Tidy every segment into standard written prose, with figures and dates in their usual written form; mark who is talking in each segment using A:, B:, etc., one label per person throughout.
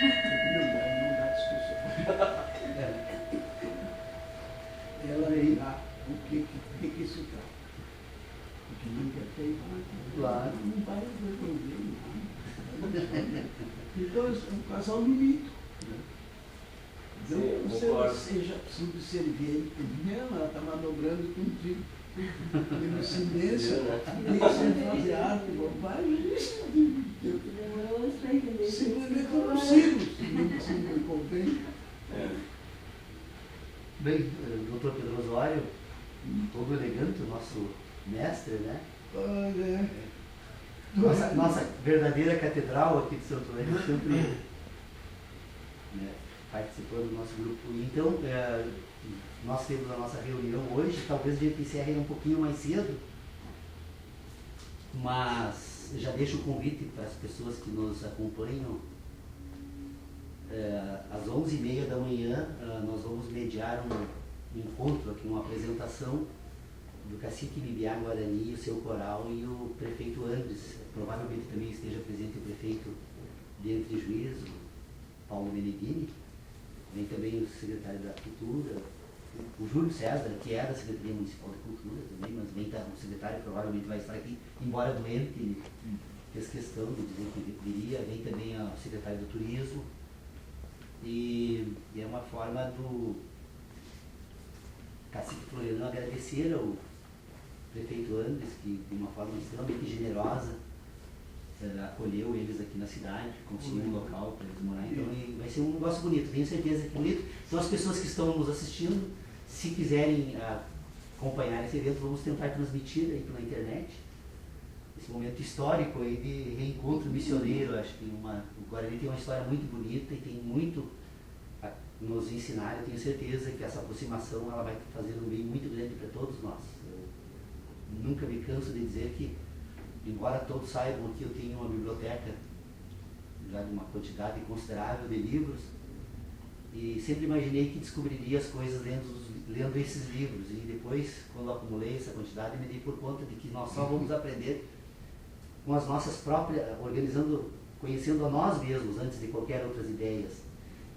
A: Não dá discussão. Ela irá o que isso trata. Porque não quer ter
B: Claro.
A: não vai resolver nada. Então é um casal bonito. Né? Então você seja subserviente, ela está manobrando contigo. Tem incidência, deixa fazer arte, bobagem. Simplesmente eu não sigo, se não me convém.
B: Bem, doutor Pedro Osório, todo elegante, o nosso mestre, né?
A: Olha.
B: Nossa verdadeira catedral aqui de Santo Ângelo, sempre participando do nosso grupo. Então, nós temos a nossa reunião hoje, talvez a gente encerre um pouquinho mais cedo, mas já deixo o convite para as pessoas que nos acompanham. Às 11h30 da manhã, nós vamos mediar um encontro aqui, uma apresentação do cacique Bibiá Guarani, o seu coral e o prefeito Andres. Provavelmente também esteja presente o prefeito de Entre Juízo, Paulo Meneghini. Vem também o secretário da Cultura, o Júlio César, que é da Secretaria Municipal da Cultura também, mas vem o secretário provavelmente vai estar aqui, embora doente, ele fez questão de dizer que viria. Vem também o secretário do Turismo. E é uma forma do cacique Floriano agradecer ao prefeito Andres, que de uma forma extremamente generosa acolheu eles aqui na cidade, conseguiu um local para eles morar. Então vai ser um negócio bonito, tenho certeza que é bonito. Então as pessoas que estão nos assistindo, se quiserem acompanhar esse evento, vamos tentar transmitir aí pela internet esse momento histórico aí de reencontro missioneiro. Acho que o Guarani tem uma história muito bonita e tem muito a nos ensinar. Eu tenho certeza que essa aproximação ela vai fazer um bem muito grande para todos nós. Eu nunca me canso de dizer que, embora todos saibam que eu tenho uma biblioteca já de uma quantidade considerável de livros, e sempre imaginei que descobriria as coisas lendo esses livros, e depois, quando acumulei essa quantidade, me dei por conta de que nós só vamos aprender com as nossas próprias, conhecendo a nós mesmos antes de qualquer outras ideias.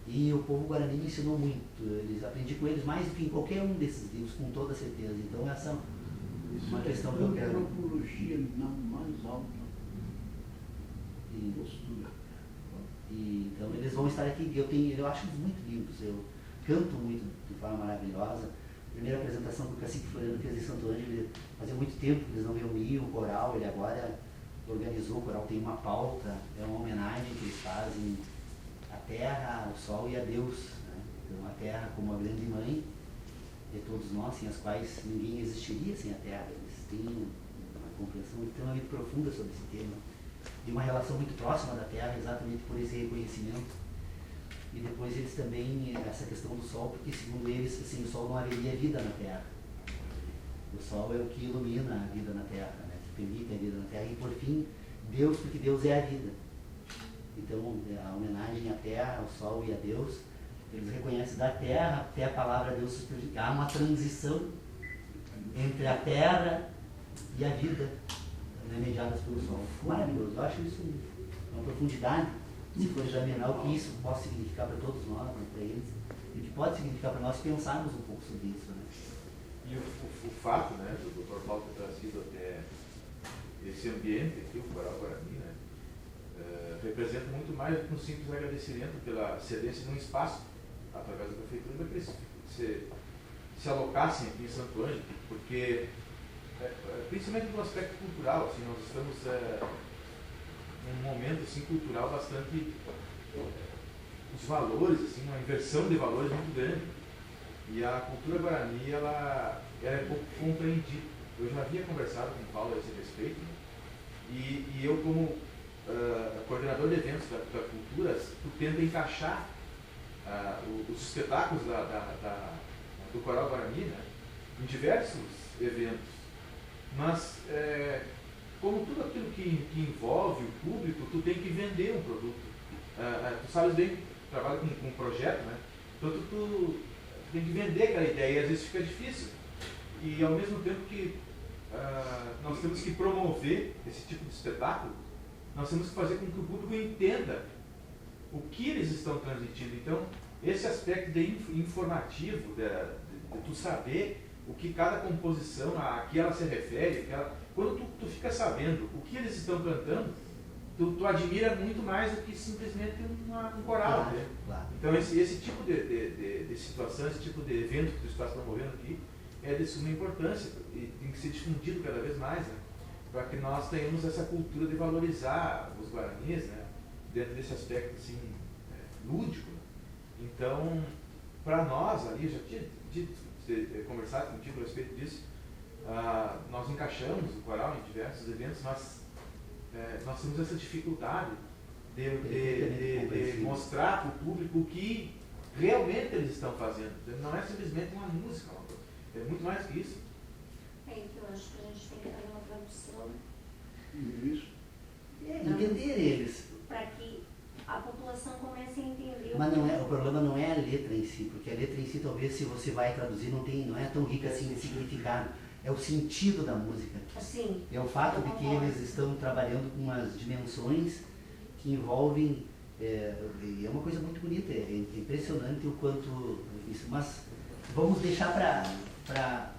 B: E o povo guarani me ensinou muito, aprendi com eles mais do que em qualquer um desses livros, com toda certeza. Então essa é uma questão que eu quero.
A: Antropologia na mais alta postura.
B: Então eles vão estar aqui. Eu acho muito lindos, eu canto muito de forma maravilhosa. A primeira apresentação que o cacique Floriano fez em Santo Ângelo, fazia muito tempo que eles não reuniam o coral, ele agora organizou, o coral tem uma pauta, é uma homenagem que eles fazem à terra, ao sol e a Deus, né? Então a terra como a grande mãe de todos nós, sem as quais ninguém existiria sem a terra. Eles têm uma compreensão extremamente profunda sobre esse tema, e uma relação muito próxima da terra, exatamente por esse reconhecimento. E depois eles também, essa questão do sol, porque segundo eles, sem o sol não haveria vida na terra. O sol é o que ilumina a vida na terra, né? Que permite a vida na terra. E por fim, Deus, porque Deus é a vida. Então, a homenagem à terra, ao sol e a Deus, eles reconhecem da terra até a palavra Deus se explicar. Há uma transição entre a terra e a vida, remediadas pelo sol. Maravilhoso, eu acho isso uma profundidade, se for examinar o que isso pode significar para todos nós, né, para eles, e o que pode significar para nós pensarmos um pouco sobre isso. Né?
C: E o fato, né, do Dr. Paulo ter trazido até esse ambiente aqui, o Coral Guarani, né, representa muito mais do que um simples agradecimento pela cedência de um espaço através da prefeitura para que eles se alocassem aqui em Santo Ângelo, porque principalmente no aspecto cultural, assim, nós estamos num momento assim, cultural bastante, os valores, assim, uma inversão de valores muito grande, e a cultura guarani ela é pouco compreendida. Eu já havia conversado com o Paulo a esse respeito, né? E eu como coordenador de eventos da cultura, tu tenta encaixar os espetáculos do Coral Guarani, né, em diversos eventos, mas como tudo aquilo que envolve o público, tu tem que vender um produto. Tu sabes bem que trabalha com um projeto, né? Então tu tem que vender aquela ideia e às vezes fica difícil. E ao mesmo tempo que nós temos que promover esse tipo de espetáculo, nós temos que fazer com que o público entenda o que eles estão transmitindo. Então, esse aspecto de informativo, de tu saber o que cada composição, a que ela se refere, quando tu fica sabendo o que eles estão cantando, tu admira muito mais do que simplesmente um coral.
B: Claro,
C: né?
B: claro.
C: Então, esse tipo de situação, esse tipo de evento que tu estás promovendo aqui, é de suma importância e tem que ser difundido cada vez mais, né? Para que nós tenhamos essa cultura de valorizar os guaranis, né? Dentro desse aspecto assim, lúdico. Então, para nós ali, já tinha conversado contigo a respeito disso, nós encaixamos o coral em diversos eventos, mas nós temos essa dificuldade de mostrar para o público o que realmente eles estão fazendo. Não é simplesmente uma música, é muito mais que isso.
D: Então, eu acho que a gente tem que fazer uma tradução.
A: Isso.
B: Entender eles.
D: Para que a população comece a entender.
B: Mas o problema não é a letra em si, porque a letra em si, talvez, se você vai traduzir, não é tão rica assim de significado. É o sentido da música.
D: Assim,
B: é o fato de que eles estão trabalhando com umas dimensões que envolvem, e é uma coisa muito bonita, é impressionante o quanto isso, mas vamos deixar para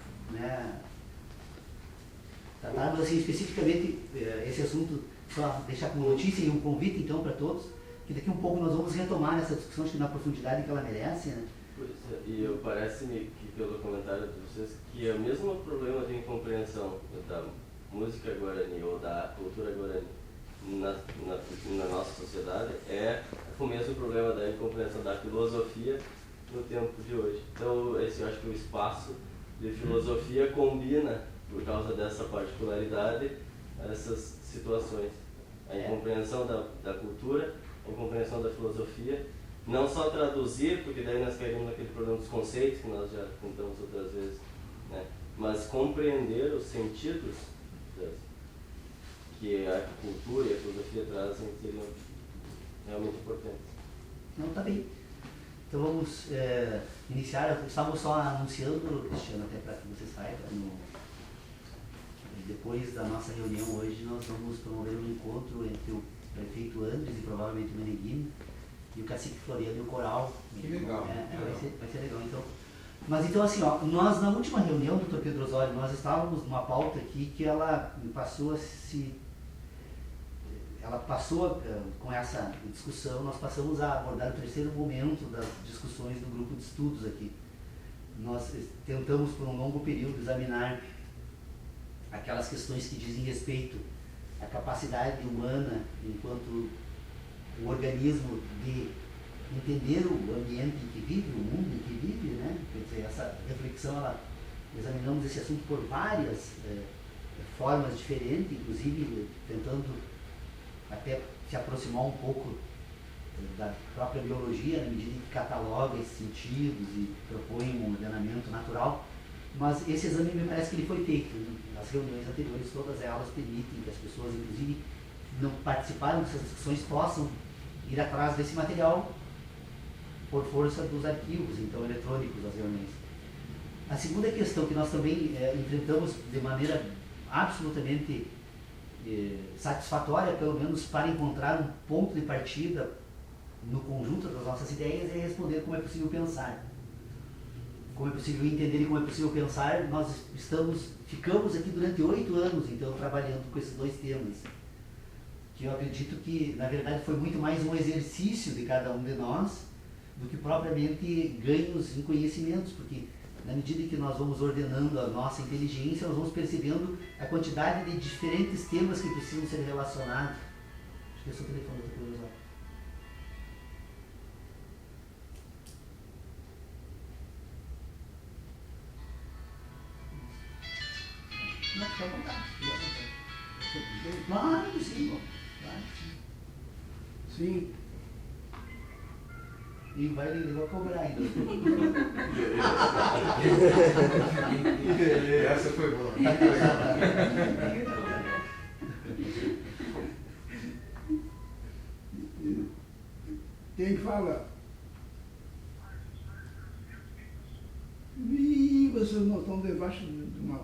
B: tratarmos assim especificamente esse assunto, só deixar como notícia e um convite então para todos, que daqui um pouco nós vamos retomar essa discussão, acho que na profundidade que ela merece, né?
E: Pois é, e parece-me que pelo comentário de vocês que é o mesmo problema de incompreensão da música guarani ou da cultura guarani na nossa sociedade é o mesmo problema da incompreensão da filosofia no tempo de hoje. Então, eu acho que o espaço de filosofia combina, por causa dessa particularidade, essas situações. A incompreensão da cultura, a incompreensão da filosofia, não só traduzir, porque daí nós caímos naquele problema dos conceitos que nós já contamos outras vezes, né? Mas compreender os sentidos que a cultura e a filosofia trazem seriam realmente importantes.
B: Não, tá bem. Então vamos iniciar, estávamos só anunciando, Cristiano, até para que você saiba, depois da nossa reunião hoje nós vamos promover um encontro entre o prefeito Andres e provavelmente o Meneghini e o cacique Floriano e o coral.
C: Que legal.
B: Vai ser legal. Então, mas então assim, ó, nós na última reunião, doutor Pedro Osório, nós estávamos numa pauta aqui que ela passou com essa discussão, nós passamos a abordar o terceiro momento das discussões do grupo de estudos aqui. Nós tentamos por um longo período examinar aquelas questões que dizem respeito à capacidade humana enquanto o organismo de entender o ambiente em que vive, o mundo em que vive, né? Quer dizer, essa reflexão, examinamos esse assunto por várias formas diferentes, inclusive tentando até se aproximar um pouco da própria biologia, na medida em que cataloga esses sentidos e propõe um ordenamento natural. Mas esse exame me parece que ele foi feito nas reuniões anteriores, todas elas permitem que as pessoas, inclusive, que não participaram dessas discussões, possam ir atrás desse material por força dos arquivos, então, eletrônicos das reuniões. A segunda questão que nós também enfrentamos de maneira absolutamente satisfatória, pelo menos para encontrar um ponto de partida no conjunto das nossas ideias, é responder como é possível pensar. Como é possível entender e como é possível pensar. Nós ficamos aqui durante 8 anos, então, trabalhando com esses dois temas, que eu acredito que, na verdade, foi muito mais um exercício de cada um de nós do que propriamente ganhos em conhecimentos, porque na medida em que nós vamos ordenando a nossa inteligência, nós vamos percebendo a quantidade de diferentes temas que precisam ser relacionados. Acho que é o seu telefone, outra coisa lá. Não, fica à vontade. Claro, sim. Claro, sim. Sim. E vai cobrar ainda.
C: Essa foi boa.
A: Quem fala? Ih, vocês não estão debaixo de uma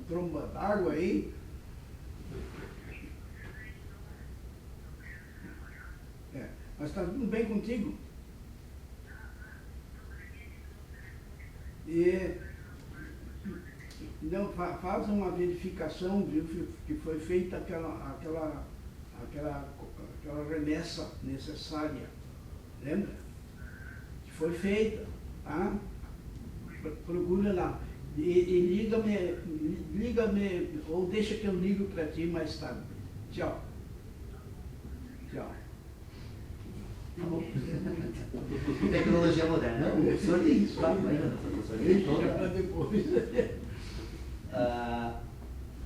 A: tromba d'água aí? Mas está tudo bem contigo? E não, faz uma verificação, viu, que foi feita aquela remessa necessária, lembra? Que foi feita, tá? Procura lá. E liga-me, ou deixa que eu ligo para ti mais tarde. Tchau. Tchau.
B: Tecnologia moderna. Não, o senhor tem isso, claro, ainda
A: Deixa depois.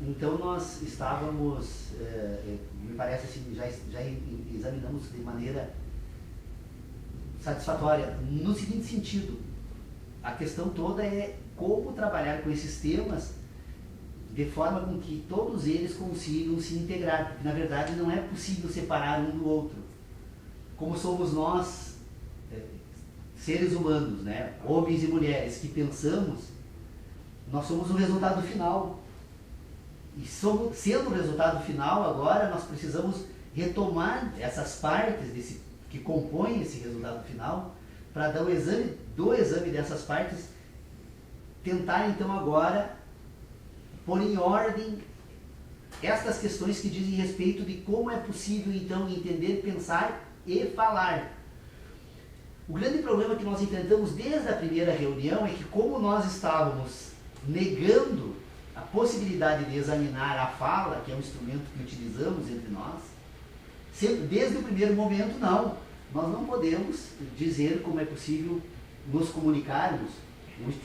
B: Então nós estávamos, me parece assim, já examinamos de maneira satisfatória, no seguinte sentido, a questão toda é como trabalhar com esses temas de forma com que todos eles consigam se integrar, porque na verdade não é possível separar um do outro. Como somos nós, seres humanos, né, homens e mulheres que pensamos, nós somos o resultado final. E sendo o resultado final, agora nós precisamos retomar essas partes que compõem esse resultado final, para dar do exame dessas partes, tentar então agora pôr em ordem estas questões que dizem respeito de como é possível então entender, pensar e falar. O grande problema que nós enfrentamos desde a primeira reunião é que, como nós estávamos negando a possibilidade de examinar a fala, que é um instrumento que utilizamos entre nós, desde o primeiro momento, nós não podemos dizer como é possível nos comunicarmos,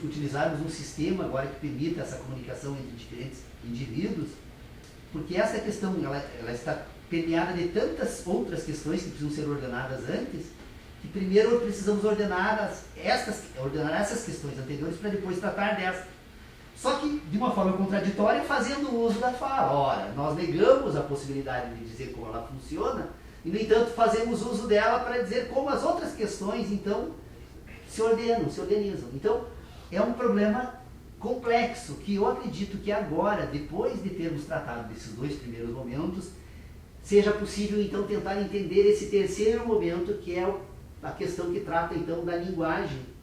B: utilizarmos um sistema agora que permita essa comunicação entre diferentes indivíduos, porque essa questão ela está permeada de tantas outras questões que precisam ser ordenadas antes, que primeiro precisamos ordenar essas questões anteriores para depois tratar dessa. Só que de uma forma contraditória, fazendo uso da fala. Ora, nós negamos a possibilidade de dizer como ela funciona, e no entanto fazemos uso dela para dizer como as outras questões então se organizam. Então é um problema complexo que eu acredito que agora, depois de termos tratado desses dois primeiros momentos, seja possível então tentar entender esse terceiro momento, que é a questão que trata então da linguagem,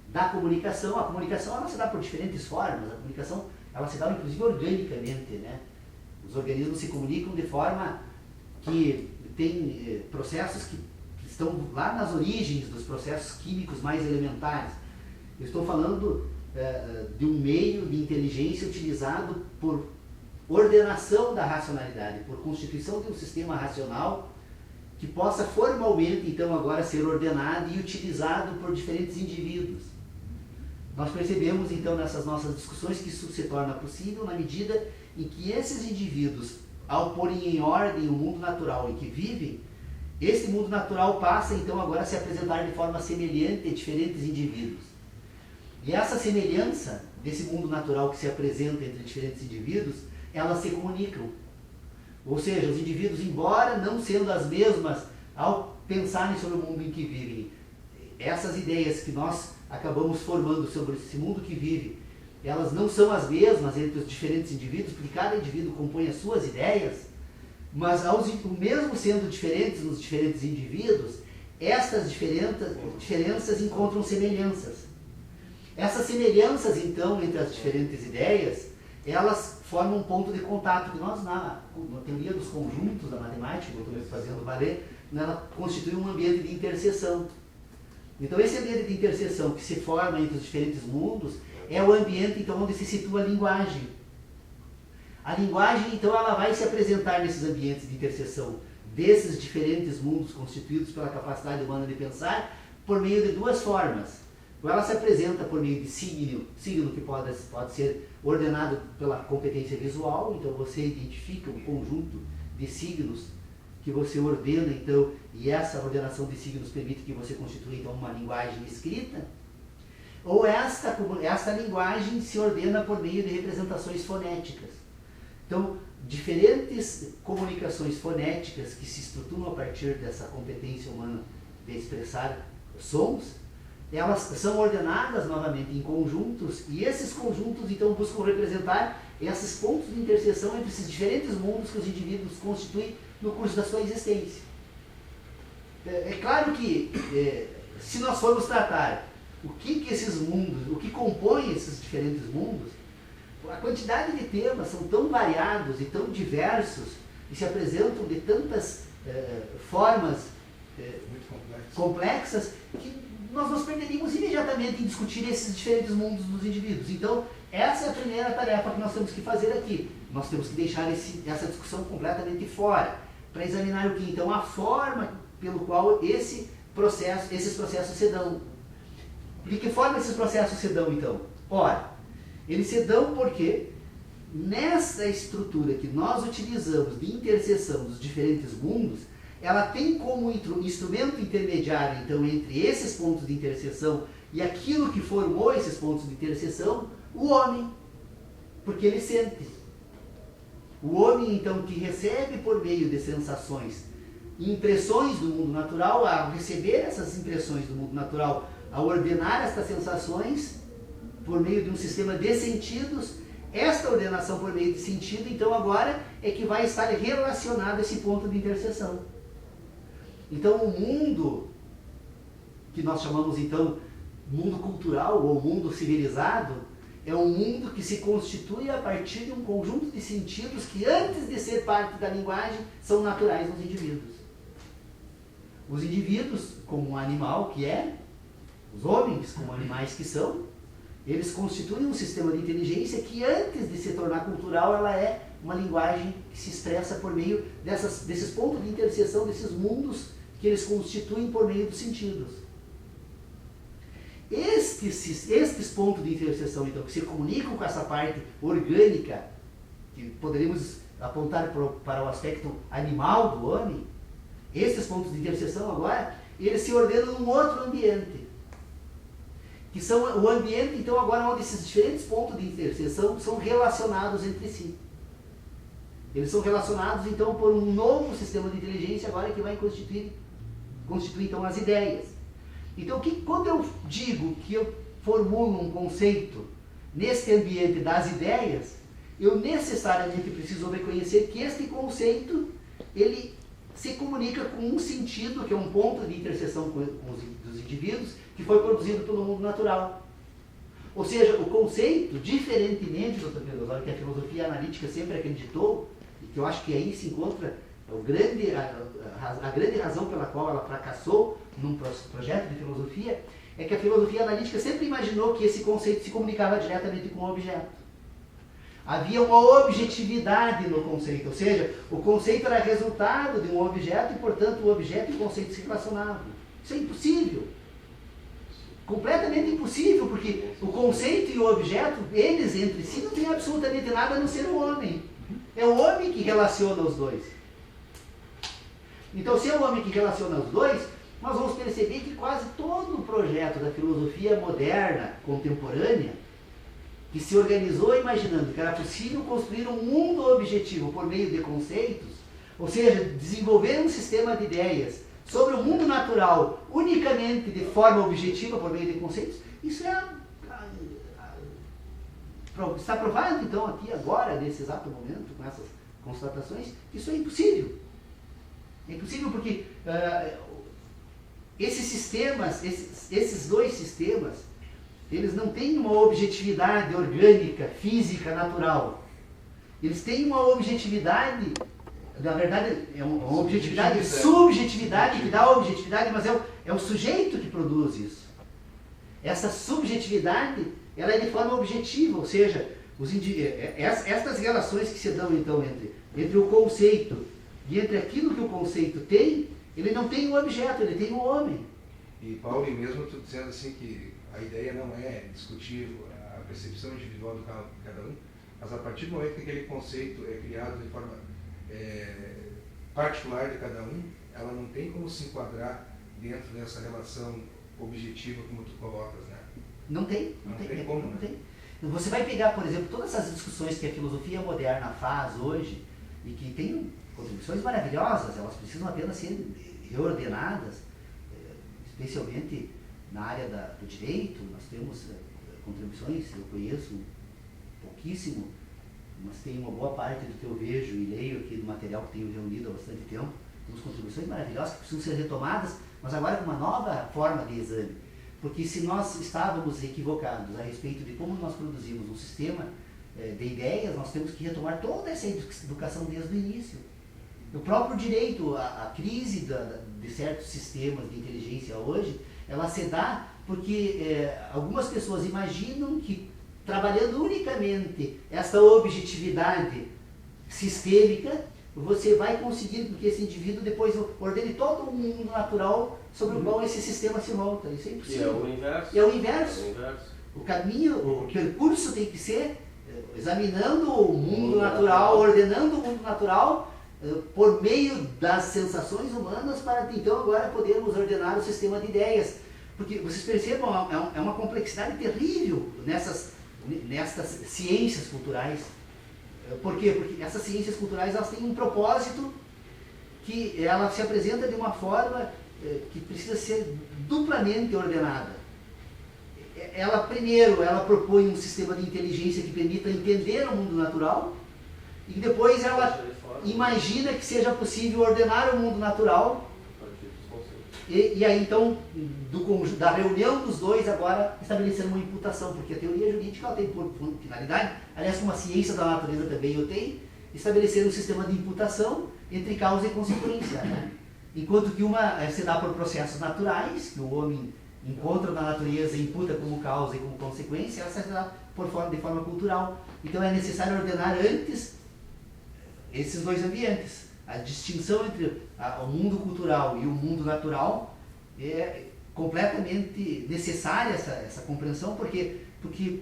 B: da comunicação. A comunicação ela se dá por diferentes formas, a comunicação ela se dá inclusive organicamente, né? Os organismos se comunicam de forma que tem processos que estão lá nas origens dos processos químicos mais elementares. Eu estou falando de um meio de inteligência utilizado por ordenação da racionalidade, por constituição de um sistema racional que possa formalmente, então, agora ser ordenado e utilizado por diferentes indivíduos. Nós percebemos, então, nessas nossas discussões que isso se torna possível na medida em que esses indivíduos, ao porem em ordem o mundo natural em que vivem, esse mundo natural passa, então, agora a se apresentar de forma semelhante a diferentes indivíduos. E essa semelhança desse mundo natural que se apresenta entre diferentes indivíduos, elas se comunicam. Ou seja, os indivíduos, embora não sendo as mesmas ao pensarem sobre o mundo em que vivem, essas ideias que nós acabamos formando sobre esse mundo que vive, elas não são as mesmas entre os diferentes indivíduos, porque cada indivíduo compõe as suas ideias, mas mesmo sendo diferentes nos diferentes indivíduos, estas diferenças encontram semelhanças. Essas semelhanças, então, entre as diferentes ideias, elas formam um ponto de contato que nós, na teoria dos conjuntos da matemática, que eu estou fazendo valer, ela constitui um ambiente de interseção. Então, esse ambiente de interseção que se forma entre os diferentes mundos é o ambiente, então, onde se situa a linguagem. A linguagem, então, ela vai se apresentar nesses ambientes de interseção desses diferentes mundos constituídos pela capacidade humana de pensar por meio de duas formas. Ela se apresenta por meio de signo que pode ser ordenado pela competência visual, então você identifica um conjunto de signos que você ordena, então, e essa ordenação de signos permite que você constitua então uma linguagem escrita, ou esta linguagem se ordena por meio de representações fonéticas. Então, diferentes comunicações fonéticas que se estruturam a partir dessa competência humana de expressar sons, elas são ordenadas novamente em conjuntos, e esses conjuntos então buscam representar esses pontos de interseção entre esses diferentes mundos que os indivíduos constituem no curso da sua existência. é claro que se nós formos tratar o que esses mundos, o que compõe esses diferentes mundos, a quantidade de temas são tão variados e tão diversos e se apresentam de tantas formas
F: muito
B: complexas que nós nos perderíamos imediatamente em discutir esses diferentes mundos dos indivíduos. Então, essa é a primeira tarefa que nós temos que fazer aqui. Nós temos que deixar essa discussão completamente fora, para examinar o que? Então, a forma pelo qual esses processos se dão. De que forma esses processos se dão, então? Ora, eles se dão porque nessa estrutura que nós utilizamos de interseção dos diferentes mundos, ela tem como instrumento intermediário, então, entre esses pontos de interseção e aquilo que formou esses pontos de interseção, o homem, porque ele sente. O homem, então, que recebe por meio de sensações e impressões do mundo natural, ao receber essas impressões do mundo natural, ao ordenar estas sensações por meio de um sistema de sentidos, esta ordenação por meio de sentido, então, agora é que vai estar relacionado a esse ponto de interseção. Então, o mundo, que nós chamamos, então, mundo cultural ou mundo civilizado, é um mundo que se constitui a partir de um conjunto de sentidos que, antes de ser parte da linguagem, são naturais nos indivíduos. Os indivíduos, como um animal que é, os homens, como animais que são, eles constituem um sistema de inteligência que, antes de se tornar cultural, ela é uma linguagem que se expressa por meio desses pontos de interseção, desses mundos que eles constituem por meio dos sentidos. Estes pontos de interseção, então, que se comunicam com essa parte orgânica, que poderíamos apontar para o aspecto animal do homem, esses pontos de interseção agora, eles se ordenam num outro ambiente, que são o ambiente, então, agora onde esses diferentes pontos de interseção são relacionados entre si. Eles são relacionados, então, por um novo sistema de inteligência agora que vai constituir então, as ideias. Então, quando eu digo que eu formulo um conceito nesse ambiente das ideias, eu necessariamente preciso reconhecer que este conceito, ele se comunica com um sentido, que é um ponto de interseção dos indivíduos, que foi produzido pelo mundo natural. Ou seja, o conceito, diferentemente do que a filosofia analítica sempre acreditou, e que eu acho que aí se encontra a grande razão pela qual ela fracassou num projeto de filosofia, é que a filosofia analítica sempre imaginou que esse conceito se comunicava diretamente com o objeto. Havia uma objetividade no conceito, ou seja, o conceito era resultado de um objeto e, portanto, o objeto e o conceito se relacionavam. Isso é impossível. Completamente impossível, porque o conceito e o objeto, eles entre si não têm absolutamente nada a não ser o homem. É o homem que relaciona os dois. Então, se é o homem que relaciona os dois, nós vamos perceber que quase todo o projeto da filosofia moderna, contemporânea, que se organizou imaginando que era possível construir um mundo objetivo por meio de conceitos, ou seja, desenvolver um sistema de ideias sobre o mundo natural unicamente de forma objetiva por meio de conceitos, isso está provado, então, aqui agora, nesse exato momento, com essas constatações, que isso é impossível. É impossível porque esses dois sistemas, eles não têm uma objetividade orgânica, física, natural. Eles têm uma objetividade, na verdade, é uma objetividade, subjetividade que dá objetividade, mas é o sujeito que produz isso. Essa subjetividade, ela é de forma objetiva, ou seja, estas relações que se dão, então, entre o conceito e entre aquilo que o conceito tem, ele não tem o objeto, ele tem o homem.
F: E Paulo, e mesmo tu dizendo assim que a ideia não é discutir a percepção individual de cada um, mas a partir do momento que aquele conceito é criado de forma particular de cada um, ela não tem como se enquadrar dentro dessa relação objetiva como tu colocas, né?
B: Não tem como, não tem. Você vai pegar, por exemplo, todas essas discussões que a filosofia moderna faz hoje, e que tem contribuições maravilhosas, elas precisam apenas ser reordenadas, especialmente na área do direito. Nós temos contribuições, eu conheço pouquíssimo, mas tem uma boa parte do que eu vejo e leio aqui do material que tenho reunido há bastante tempo, temos contribuições maravilhosas que precisam ser retomadas, mas agora com uma nova forma de exame. Porque se nós estávamos equivocados a respeito de como nós produzimos um sistema de ideias, nós temos que retomar toda essa educação desde o início. O próprio direito, a crise de certos sistemas de inteligência hoje, ela se dá porque algumas pessoas imaginam que trabalhando unicamente essa objetividade sistêmica, você vai conseguir que esse indivíduo depois ordene todo o mundo natural sobre o qual esse sistema se monta. Isso é impossível.
E: E é o inverso.
B: É o inverso.
E: É o inverso.
B: O caminho, o percurso tem que ser examinando o mundo natural, ordenando o mundo natural por meio das sensações humanas para então agora podermos ordenar o sistema de ideias. Porque vocês percebam, é uma complexidade terrível nessas ciências culturais. Por quê? Porque essas ciências culturais elas têm um propósito que ela se apresenta de uma forma que precisa ser duplamente ordenada. Primeiro, ela propõe um sistema de inteligência que permita entender o mundo natural e depois ela imagina que seja possível ordenar o mundo natural e aí então, da reunião dos dois agora estabelecer uma imputação, porque a teoria jurídica ela tem por finalidade, aliás como a ciência da natureza também eu tenho, estabelecer um sistema de imputação entre causa e consequência, né? Enquanto que uma se dá por processos naturais, que o homem encontra na natureza e imputa como causa e como consequência, ela se dá de forma cultural. Então é necessário ordenar antes esses dois ambientes. A distinção entre o mundo cultural e o mundo natural é completamente necessária essa compreensão, porque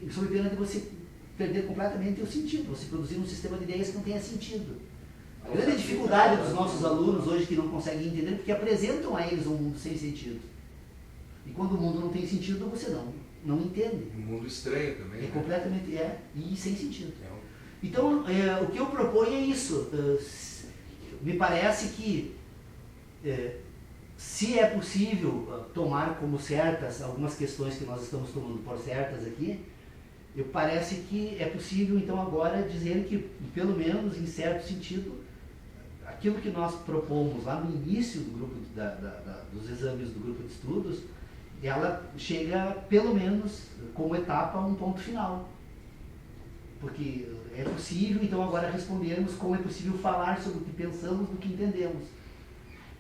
B: sob pena de você perder completamente o sentido, você produzir um sistema de ideias que não tenha sentido. A grande dificuldade dos nossos alunos hoje que não conseguem entender, porque apresentam a eles um mundo sem sentido. E quando o mundo não tem sentido, você não entende.
F: Um mundo estranho também.
B: É completamente, e sem sentido. Então, o que eu proponho é isso. Me parece que se é possível tomar como certas algumas questões que nós estamos tomando por certas aqui, parece que é possível então agora dizer que, pelo menos em certo sentido, aquilo que nós propomos lá no início do grupo dos exames do grupo de estudos, ela chega pelo menos como etapa a um ponto final. Porque é possível, então, agora respondermos como é possível falar sobre o que pensamos, do que entendemos.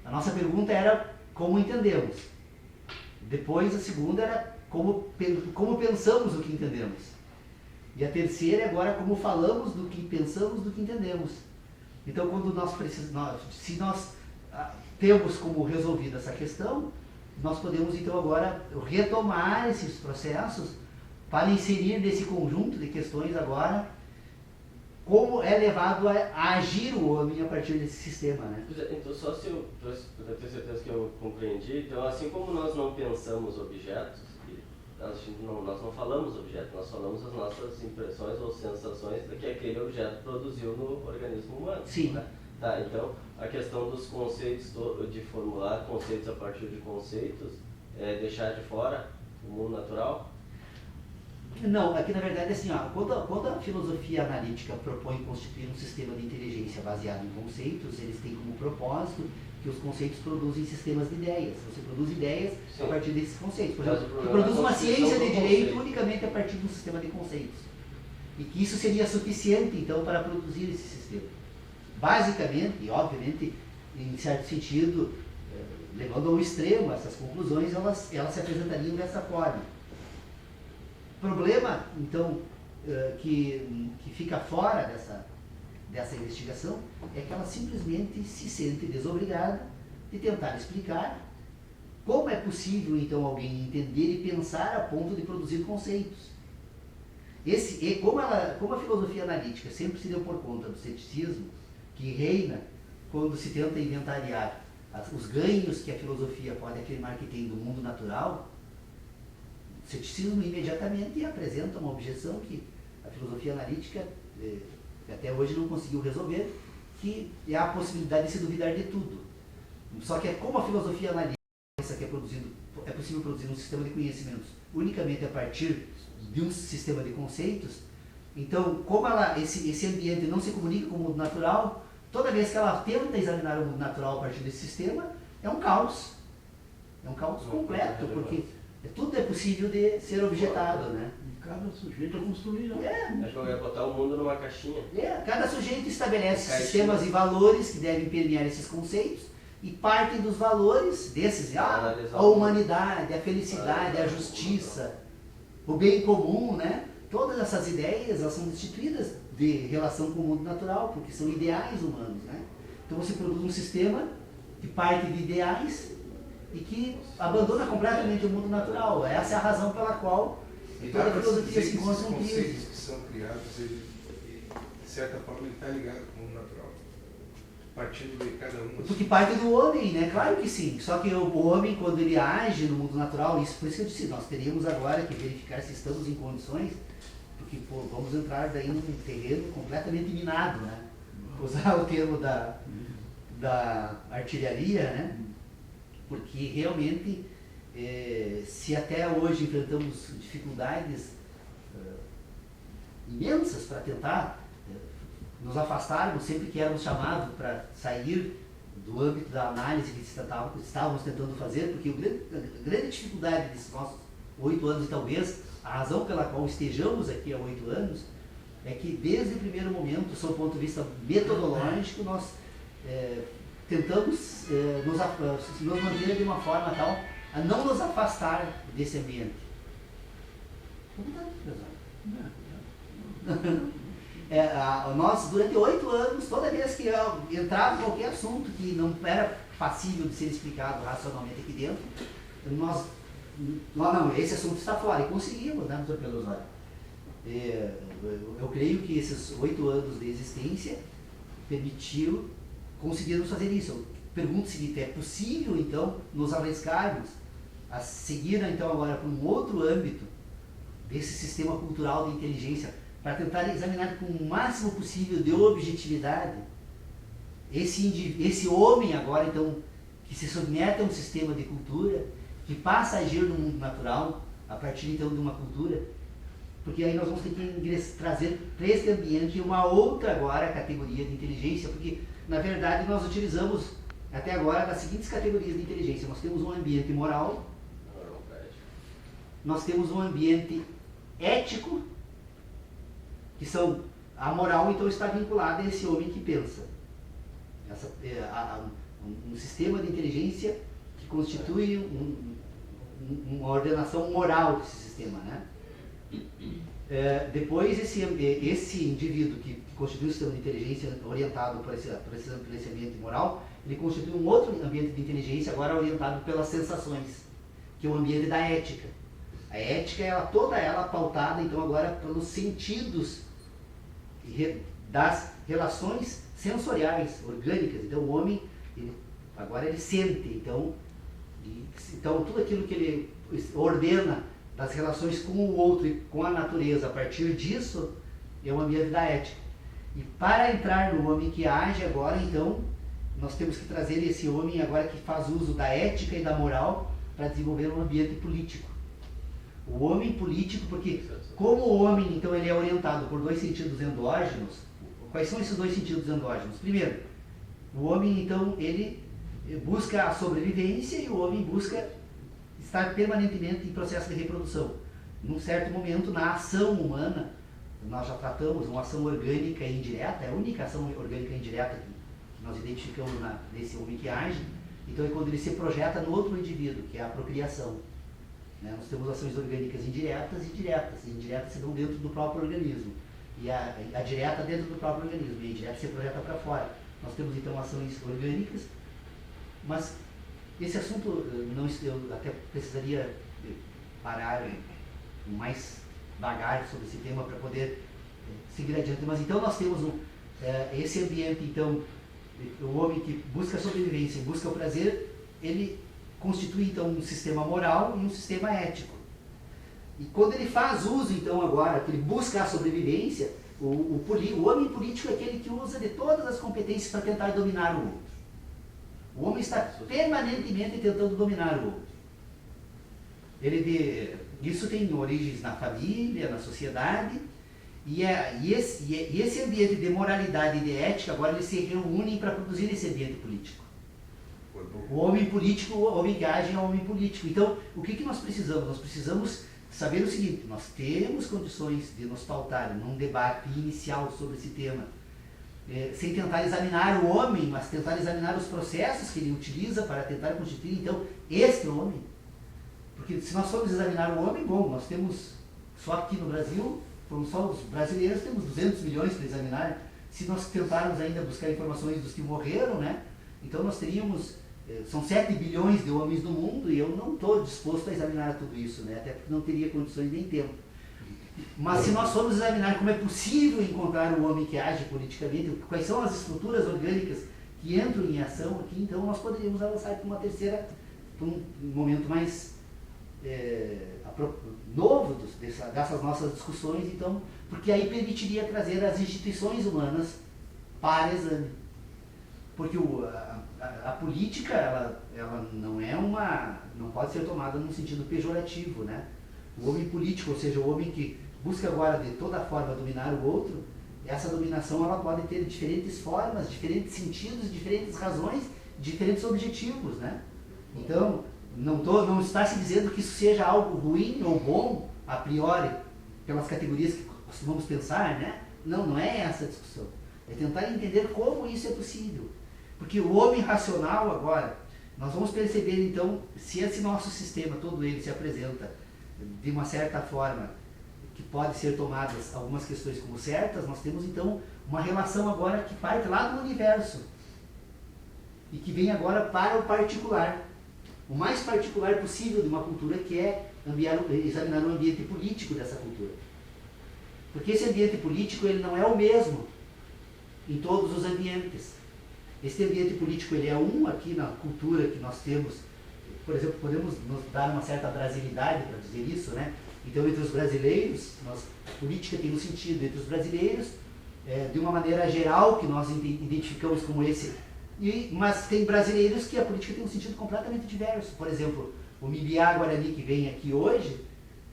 B: A nossa pergunta era como entendemos. Depois, a segunda era como pensamos o que entendemos. E a terceira é agora como falamos do que pensamos, do que entendemos. Então, quando se nós temos como resolvida essa questão, nós podemos, então, agora retomar esses processos para inserir nesse conjunto de questões agora como é levado a agir o homem a partir desse sistema, né?
E: Então, só se eu ter certeza que eu compreendi, então assim como nós não pensamos objetos, nós não falamos objetos, nós falamos as nossas impressões ou sensações que aquele objeto produziu no organismo humano.
B: Sim.
E: Né? Tá, então a questão dos conceitos, de formular conceitos a partir de conceitos, deixar de fora o mundo natural?
B: Não, aqui na verdade é assim, quando a filosofia analítica propõe constituir um sistema de inteligência baseado em conceitos, eles têm como propósito que os conceitos produzem sistemas de ideias. Você produz ideias a partir desses conceitos. Por exemplo, você produz uma ciência de direito unicamente a partir de um sistema de conceitos. E que isso seria suficiente, então, para produzir esse sistema. Basicamente, e obviamente, em certo sentido, levando ao extremo essas conclusões, elas se apresentariam dessa forma. O problema, então, que fica fora dessa investigação é que ela simplesmente se sente desobrigada de tentar explicar como é possível, então, alguém entender e pensar a ponto de produzir conceitos. Como a filosofia analítica sempre se deu por conta do ceticismo, que reina quando se tenta inventariar os ganhos que a filosofia pode afirmar que tem do mundo natural, o ceticismo imediatamente apresenta uma objeção que a filosofia analítica até hoje não conseguiu resolver, que é a possibilidade de se duvidar de tudo. Só que como a filosofia analítica pensa que é possível produzir um sistema de conhecimentos unicamente a partir de um sistema de conceitos, então como esse ambiente não se comunica com o mundo natural, toda vez que ela tenta examinar o mundo natural a partir desse sistema, é um caos. É um caos completo, porque tudo é possível de ser objetado, né?
A: E cada sujeito a construir.
E: É que eu ia botar o mundo numa caixinha.
B: Cada sujeito estabelece
E: Caixinha.
B: sistemas e valores que devem permear esses conceitos e partem dos valores desses, a humanidade, a felicidade, a justiça, o bem comum, né? Todas essas ideias, elas são destituídas de relação com o mundo natural, porque são ideais humanos, né? Então você produz um sistema que parte de ideais e que abandona completamente o mundo natural. Essa é a razão pela qual
F: E
B: toda
F: dá
B: a
F: para
B: filosofia
F: dizer
B: se
F: que
B: encontra
F: esses
B: em crise.
F: conceitos que são criados, de certa forma, ele está ligado com o mundo natural, partindo de cada um.
B: Porque parte do homem, né? Claro que sim. Só que o homem, quando ele age no mundo natural, isso, por isso que eu disse, nós teríamos agora que verificar se estamos em condições, porque pô, vamos entrar daí num terreno completamente minado, né? Usar o termo da artilharia, né? Porque realmente, se até hoje enfrentamos dificuldades imensas para tentar nos afastarmos sempre que éramos chamados para sair do âmbito da análise que estávamos tentando fazer, porque a grande dificuldade desses nossos 8 anos e talvez a razão pela qual estejamos aqui há 8 anos é que desde o primeiro momento, sob o ponto de vista metodológico, nós tentamos nos manter de uma forma tal a não nos afastar desse ambiente. Nós, durante 8 anos, toda vez que entrava qualquer assunto que não era passível de ser explicado racionalmente aqui dentro, não, esse assunto está fora. E conseguimos, né, Dr. Pelosório? Eu creio que esses 8 anos de existência conseguirmos fazer isso. Eu pergunto o seguinte, é possível, então, nos arriscarmos a seguir, então, agora para um outro âmbito desse sistema cultural de inteligência, para tentar examinar com o máximo possível de objetividade esse homem agora, então, que se submete a um sistema de cultura, que passa a agir no mundo natural, a partir, então, de uma cultura, porque aí nós vamos ter que trazer para esse ambiente uma outra, agora, categoria de inteligência, porque, na verdade, nós utilizamos, até agora, das seguintes categorias de inteligência. Nós temos um ambiente moral, nós temos um ambiente ético, que são, a moral então está vinculada a esse homem que pensa. Um sistema de inteligência que constitui uma ordenação moral desse sistema, né? Depois esse indivíduo que constitui um sistema de inteligência orientado por esse ambiente moral, ele constitui um outro ambiente de inteligência agora orientado pelas sensações, que é o ambiente da ética. A ética, toda ela pautada então agora pelos sentidos das relações sensoriais, orgânicas. Então o homem, agora ele sente, então tudo aquilo que ele ordena das relações com o outro e com a natureza, a partir disso, é o ambiente da ética. E para entrar no homem que age agora, então, nós temos que trazer esse homem agora que faz uso da ética e da moral para desenvolver um ambiente político. O homem político, porque como o homem, então, ele é orientado por 2 sentidos endógenos. Quais são esses 2 sentidos endógenos? Primeiro, o homem, então, ele busca a sobrevivência e o homem busca estar permanentemente em processo de reprodução. Num certo momento, na ação humana, nós já tratamos uma ação orgânica e indireta, é a única ação orgânica e indireta que nós identificamos nesse homem que age. Então é quando ele se projeta no outro indivíduo, que é a procriação. Nós temos ações orgânicas indiretas e diretas. E indiretas se dão dentro do próprio organismo. E a direta dentro do próprio organismo. E a indireta se projeta para fora. Nós temos então ações orgânicas, mas esse assunto eu até precisaria parar mais vagar sobre esse tema para poder seguir adiante. Mas então nós temos esse ambiente, então, o homem que busca a sobrevivência e busca o prazer, ele constitui então um sistema moral e um sistema ético. E quando ele faz uso, então, agora, que ele busca a sobrevivência, o homem político é aquele que usa de todas as competências para tentar dominar o outro. O homem está permanentemente tentando dominar o outro. Isso tem origens na família, na sociedade, E esse ambiente de moralidade e de ética, agora eles se reúnem para produzir esse ambiente político. O homem político, o homem que age é o homem político. Então, o que nós precisamos? Nós precisamos saber o seguinte: nós temos condições de nos pautar num debate inicial sobre esse tema, sem tentar examinar o homem, mas tentar examinar os processos que ele utiliza para tentar constituir, então, este homem. Porque se nós formos examinar o homem, bom, nós temos, só aqui no Brasil, só os brasileiros temos 200 milhões para examinar. Se nós tentarmos ainda buscar informações dos que morreram, né, então nós teríamos, são 7 bilhões de homens no mundo, e eu não estou disposto a examinar tudo isso, né, até porque não teria condições nem tempo. Mas se nós formos examinar como é possível encontrar o homem que age politicamente, quais são as estruturas orgânicas que entram em ação aqui, então nós poderíamos avançar para uma terceira, para um momento mais novo dessas nossas discussões, então, porque aí permitiria trazer as instituições humanas para exame. Porque a política, ela não pode ser tomada num sentido pejorativo, né? O homem político, ou seja, o homem que busca agora de toda forma dominar o outro, essa dominação ela pode ter diferentes formas, diferentes sentidos, diferentes razões, diferentes objetivos, né? Então, não está se dizendo que isso seja algo ruim ou bom, a priori, pelas categorias que costumamos pensar, né? Não é essa a discussão. É tentar entender como isso é possível. Porque o homem racional agora, nós vamos perceber então, se esse nosso sistema, todo ele se apresenta de uma certa forma, que pode ser tomadas algumas questões como certas, nós temos então uma relação agora que parte lá do universo e que vem agora para o particular. O mais particular possível de uma cultura, que é examinar o ambiente político dessa cultura. Porque esse ambiente político ele não é o mesmo em todos os ambientes. Esse ambiente político ele é aqui na cultura que nós temos. Por exemplo, podemos nos dar uma certa brasilidade para dizer isso, né? Então, entre os brasileiros, a política tem um sentido entre os brasileiros, de uma maneira geral, que nós identificamos como esse. Mas tem brasileiros que a política tem um sentido completamente diverso. Por exemplo, o Mbiá Guarani que vem aqui hoje,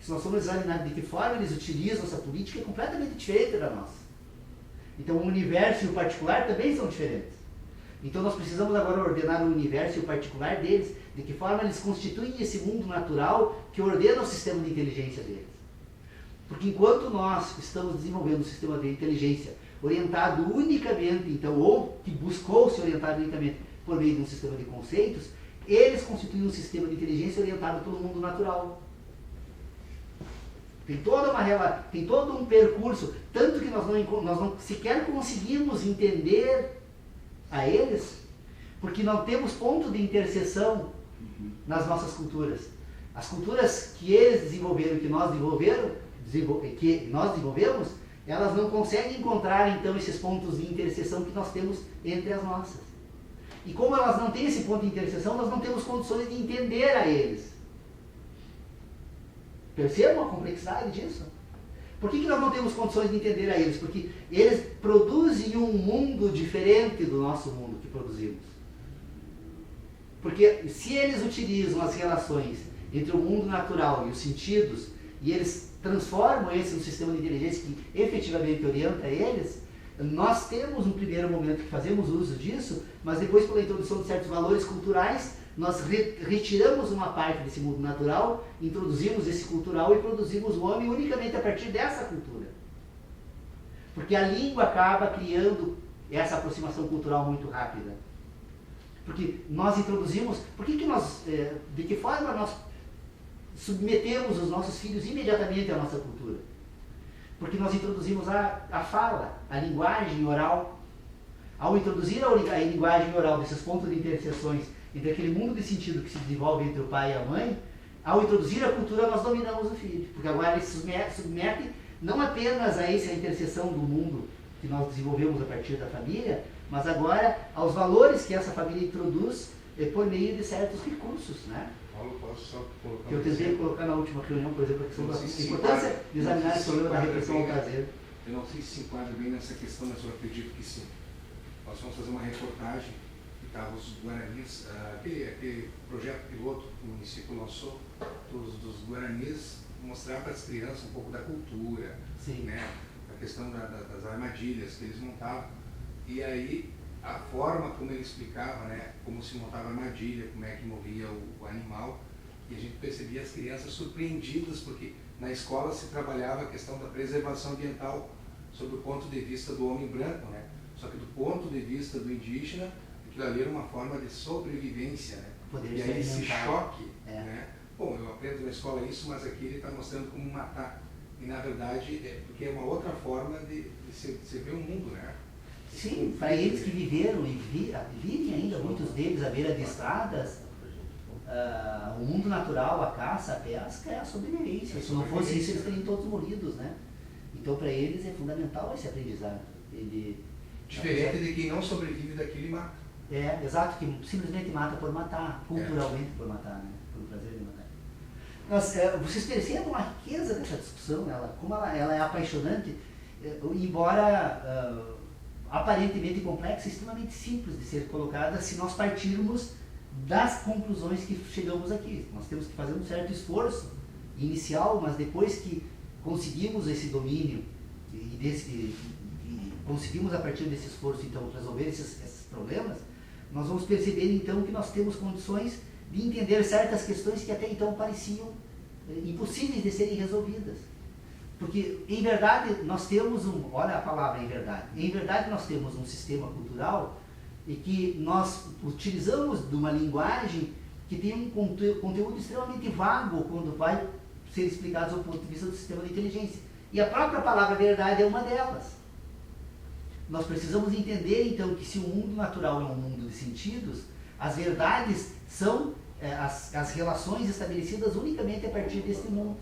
B: se nós formos examinar de que forma eles utilizam essa política, é completamente diferente da nossa. Então o universo e o particular também são diferentes. Então nós precisamos agora ordenar o universo e o particular deles, de que forma eles constituem esse mundo natural que ordena o sistema de inteligência deles. Porque enquanto nós estamos desenvolvendo um sistema de inteligência orientado unicamente, então, ou que buscou se orientar unicamente por meio de um sistema de conceitos, eles constituem um sistema de inteligência orientado pelo mundo natural. Tem todo um percurso, tanto que nós não sequer conseguimos entender a eles, porque não temos ponto de interseção nas culturas. As culturas que eles desenvolveram, que nós desenvolvemos, elas não conseguem encontrar então esses pontos de interseção que nós temos entre as nossas. E como elas não têm esse ponto de interseção, nós não temos condições de entender a eles. Percebam a complexidade disso? Por que nós não temos condições de entender a eles? Porque eles produzem um mundo diferente do nosso mundo que produzimos. Porque se eles utilizam as relações entre o mundo natural e os sentidos, e eles transformam esse num sistema de inteligência que efetivamente orienta eles, nós temos um primeiro momento que fazemos uso disso, mas depois, pela introdução de certos valores culturais, nós retiramos uma parte desse mundo natural, introduzimos esse cultural e produzimos o homem unicamente a partir dessa cultura. Porque a língua acaba criando essa aproximação cultural muito rápida. Porque nós introduzimos... de que forma nós submetemos os nossos filhos imediatamente à nossa cultura? Porque nós introduzimos a fala, a linguagem oral. Ao introduzir a linguagem oral desses pontos de interseções entre aquele mundo de sentido que se desenvolve entre o pai e a mãe, ao introduzir a cultura nós dominamos o filho. Porque agora ele se submete não apenas a essa interseção do mundo que nós desenvolvemos a partir da família, mas agora aos valores que essa família introduz por meio de certos recursos, né?
F: Paulo, posso só colocar
B: que eu tentei colocar na última reunião, por exemplo, a questão da importância de examinar esse problema da repressão ao prazer.
F: Eu não sei se enquadra bem nessa questão, mas eu acredito que sim. Nós vamos fazer uma reportagem que estava os Guaranis, aquele projeto piloto que o município lançou, dos Guaranis, mostrar para as crianças um pouco da cultura,
B: Sim.
F: né? questão das armadilhas que eles montavam. E aí, a forma como ele explicava, né, como se montava a armadilha, como é que morria o animal, e a gente percebia as crianças surpreendidas, porque na escola se trabalhava a questão da preservação ambiental sob o ponto de vista do homem branco, né? Só que do ponto de vista do indígena, aquilo ali era uma forma de sobrevivência, né? E aí esse choque, né? Bom, eu aprendo na escola isso, mas aqui ele está mostrando como matar. E na verdade, porque é uma outra forma de se ver o mundo, né?
B: Sim, para eles que viveram e vivem ainda, muitos deles à beira de estradas, o mundo natural, a caça, a pesca é a sobrevivência. Se não fosse isso, eles teriam todos morridos, né? Então, para eles é fundamental esse aprendizado.
F: Diferente de quem não sobrevive daquilo e mata.
B: Exato, que simplesmente mata por matar, culturalmente por matar, né? Por prazer de matar. Vocês percebam a riqueza dessa discussão, como ela é apaixonante, embora aparentemente complexa, extremamente simples de ser colocada se nós partirmos das conclusões que chegamos aqui. Nós temos que fazer um certo esforço inicial, mas depois que conseguimos esse domínio e conseguimos a partir desse esforço então resolver esses problemas, nós vamos perceber então que nós temos condições de entender certas questões que até então pareciam impossíveis de serem resolvidas. Porque, em verdade, nós temos olha a palavra em verdade nós temos um sistema cultural e que nós utilizamos de uma linguagem que tem um conteúdo extremamente vago quando vai ser explicado do ponto de vista do sistema de inteligência. E a própria palavra verdade é uma delas. Nós precisamos entender, então, que se o mundo natural é um mundo de sentidos, as verdades são as relações estabelecidas unicamente a partir deste mundo,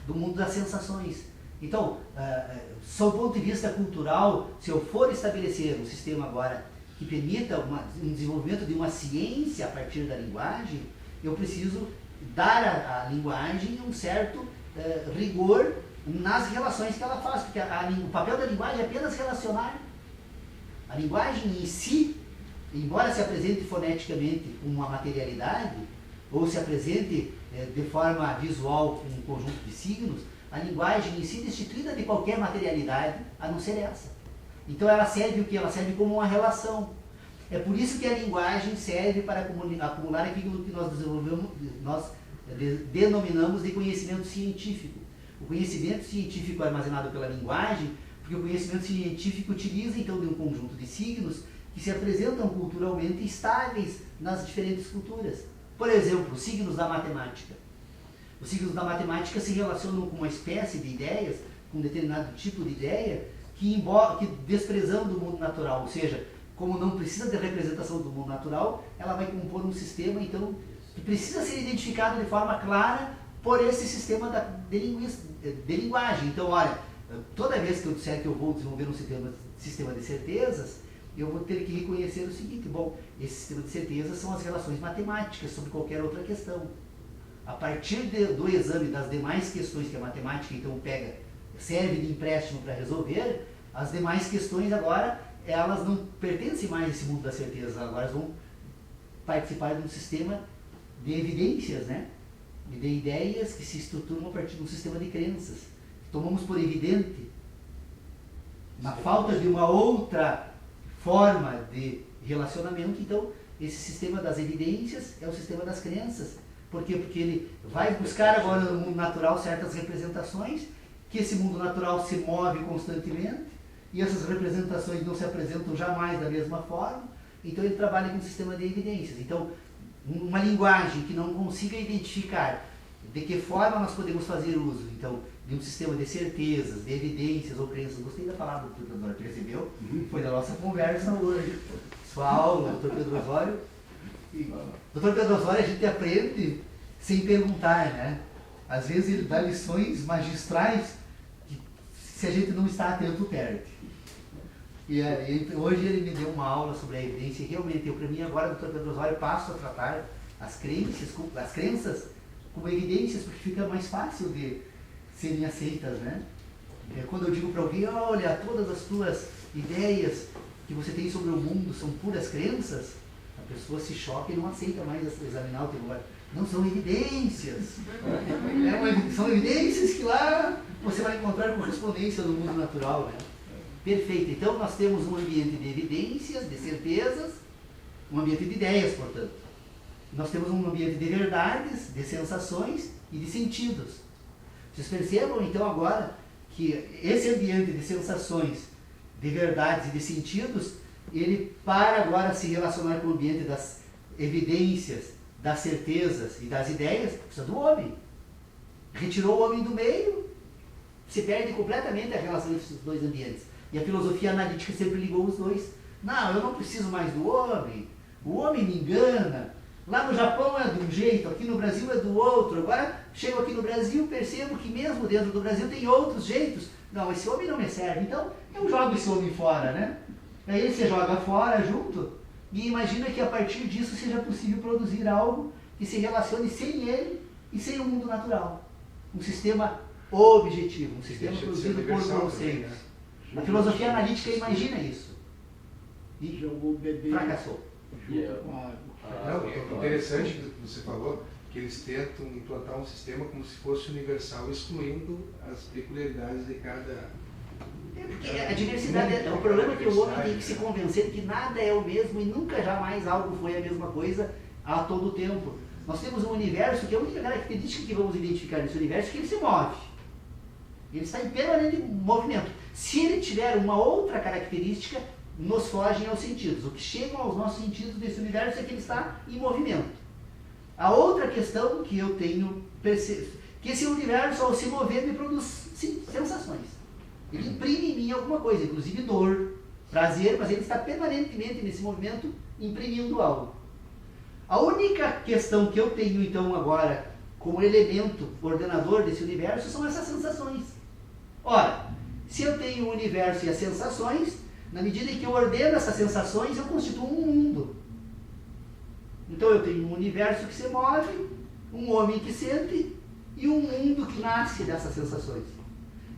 B: do mundo das sensações. Então, sob o ponto de vista cultural, se eu for estabelecer um sistema agora que permita um desenvolvimento de uma ciência a partir da linguagem, eu preciso dar à linguagem um certo rigor nas relações que ela faz, porque o papel da linguagem é apenas relacionar. A linguagem em si, embora se apresente foneticamente com uma materialidade, ou se apresente de forma visual com um conjunto de signos, a linguagem em si é destituída de qualquer materialidade, a não ser essa. Então ela serve o quê? Ela serve como uma relação. É por isso que a linguagem serve para acumular aquilo que nós denominamos de conhecimento científico. O conhecimento científico é armazenado pela linguagem, porque o conhecimento científico utiliza então de um conjunto de signos que se apresentam culturalmente estáveis nas diferentes culturas. Por exemplo, os signos da matemática. Os signos da matemática se relacionam com uma espécie de ideias, com um determinado tipo de ideia, que desprezando o mundo natural, ou seja, como não precisa de representação do mundo natural, ela vai compor um sistema, então, que precisa ser identificado de forma clara por esse sistema de linguagem. Então, olha, toda vez que eu disser que eu vou desenvolver um sistema de certezas, eu vou ter que reconhecer o seguinte: bom, esse sistema de certezas são as relações matemáticas sobre qualquer outra questão. A partir do exame das demais questões que a matemática então serve de empréstimo para resolver, as demais questões agora, elas não pertencem mais a esse mundo das certezas, agora elas vão participar de um sistema de evidências, né? E de ideias que se estruturam a partir de um sistema de crenças. Tomamos por evidente, na falta de uma outra forma de relacionamento, então esse sistema das evidências é o sistema das crenças. Por quê? Porque ele vai buscar agora no mundo natural certas representações, que esse mundo natural se move constantemente, e essas representações não se apresentam jamais da mesma forma, então ele trabalha com um sistema de evidências. Então, uma linguagem que não consiga identificar de que forma nós podemos fazer uso, então, de um sistema de certezas, de evidências ou crenças. Gostei da palavra do Dr. percebeu? Foi da nossa conversa hoje. Sua aula, Dr. Pedro Osório. Dr. Pedro Osório, a gente aprende sem perguntar, né? Às vezes ele dá lições magistrais que, se a gente não está atento, perde. E hoje ele me deu uma aula sobre a evidência e realmente eu, para mim, agora, Dr. Pedro Osório, passo a tratar as crenças como evidências, porque fica mais fácil de serem aceitas, né? Quando eu digo para alguém: olha, todas as tuas ideias que você tem sobre o mundo são puras crenças, A pessoa se choca e não aceita mais examinar o teu lugar. Não são evidências. São evidências que lá você vai encontrar correspondência no mundo natural. Né? Perfeito. Então nós temos um ambiente de evidências, de certezas, um ambiente de ideias, portanto. Nós temos um ambiente de verdades, de sensações e de sentidos. Vocês percebam então agora que esse ambiente de sensações, de verdades e de sentidos, ele para agora se relacionar com o ambiente das evidências, das certezas e das ideias, precisa do homem. Retirou o homem do meio, se perde completamente a relação entre esses dois ambientes. E a filosofia analítica sempre ligou os dois. Não, eu não preciso mais do homem, o homem me engana. Lá no Japão é de um jeito, aqui no Brasil é do outro. Agora, chego aqui no Brasil, percebo que mesmo dentro do Brasil tem outros jeitos. Não, esse homem não me serve, então eu jogo esse homem fora, né? Aí você joga fora junto e imagina que a partir disso seja possível produzir algo que se relacione sem ele e sem o mundo natural. Um sistema objetivo, um sistema produzido por conceitos. A filosofia analítica imagina isso. E
A: jogou o bebê
B: fracassou.
A: junto com a água.
F: Não, é interessante o que você falou, que eles tentam implantar um sistema como se fosse universal, excluindo as peculiaridades de cada...
B: Porque a diversidade é o problema que o homem tem que se convencer de que nada é o mesmo e nunca jamais algo foi a mesma coisa a todo tempo. Nós temos um universo que a única característica que vamos identificar nesse universo é que ele se move. Ele está em permanente movimento. Se ele tiver uma outra característica, nos fogem aos sentidos. O que chega aos nossos sentidos desse universo é que ele está em movimento. A outra questão que eu tenho que esse universo, ao se mover, me produz sensações. Ele imprime em mim alguma coisa, inclusive dor, prazer, mas ele está permanentemente nesse movimento imprimindo algo. A única questão que eu tenho então agora como elemento ordenador desse universo são essas sensações. Ora, se eu tenho o universo e as sensações, na medida em que eu ordeno essas sensações, eu constituo um mundo. Então eu tenho um universo que se move, um homem que sente e um mundo que nasce dessas sensações.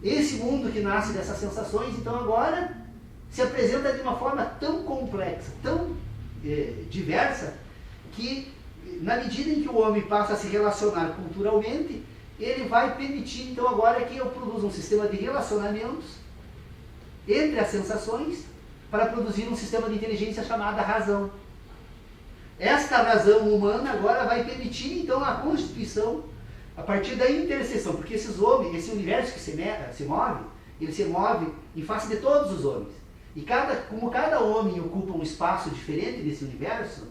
B: Esse mundo que nasce dessas sensações, então agora, se apresenta de uma forma tão complexa, tão diversa, que na medida em que o homem passa a se relacionar culturalmente, ele vai permitir então agora que eu produza um sistema de relacionamentos entre as sensações para produzir um sistema de inteligência chamada razão. Esta razão humana agora vai permitir então a constituição a partir da interseção, porque esses homens, esse universo que se move, ele se move em face de todos os homens. E como cada homem ocupa um espaço diferente desse universo,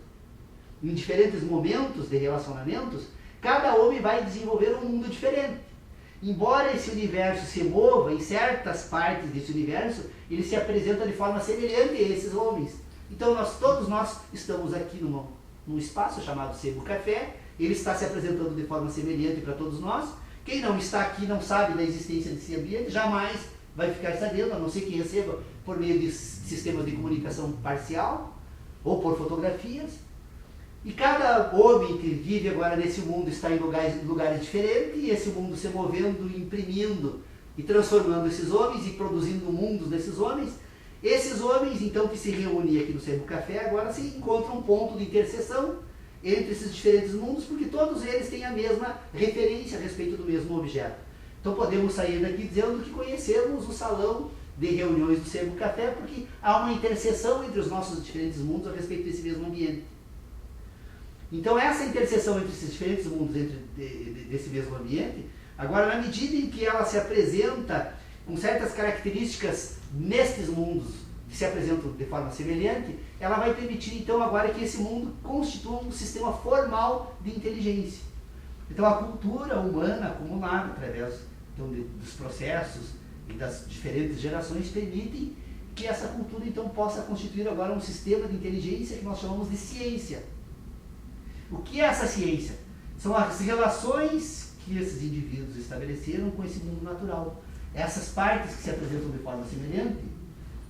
B: em diferentes momentos de relacionamentos, cada homem vai desenvolver um mundo diferente. Embora esse universo se mova em certas partes desse universo, ele se apresenta de forma semelhante a esses homens. Então todos nós estamos aqui num espaço chamado Sebo Café, ele está se apresentando de forma semelhante para todos nós. Quem não está aqui não sabe da existência desse ambiente, jamais vai ficar sabendo, a não ser que receba por meio de sistemas de comunicação parcial ou por fotografias. E cada homem que vive agora nesse mundo está em lugares diferentes, e esse mundo se movendo, imprimindo e transformando esses homens e produzindo mundos desses homens. Esses homens, então, que se reúnem aqui no Sebo Café, agora se encontram um ponto de interseção entre esses diferentes mundos, porque todos eles têm a mesma referência a respeito do mesmo objeto. Então podemos sair daqui dizendo que conhecemos o salão de reuniões do Sebo Café, porque há uma interseção entre os nossos diferentes mundos a respeito desse mesmo ambiente. Então essa interseção entre esses diferentes mundos, desse mesmo ambiente, agora na medida em que ela se apresenta com certas características nestes mundos, que se apresentam de forma semelhante, ela vai permitir então agora que esse mundo constitua um sistema formal de inteligência. Então a cultura humana acumulada através então, dos processos e das diferentes gerações permitem que essa cultura então possa constituir agora um sistema de inteligência que nós chamamos de ciência. O que é essa ciência? São as relações que esses indivíduos estabeleceram com esse mundo natural. Essas partes que se apresentam de forma semelhante,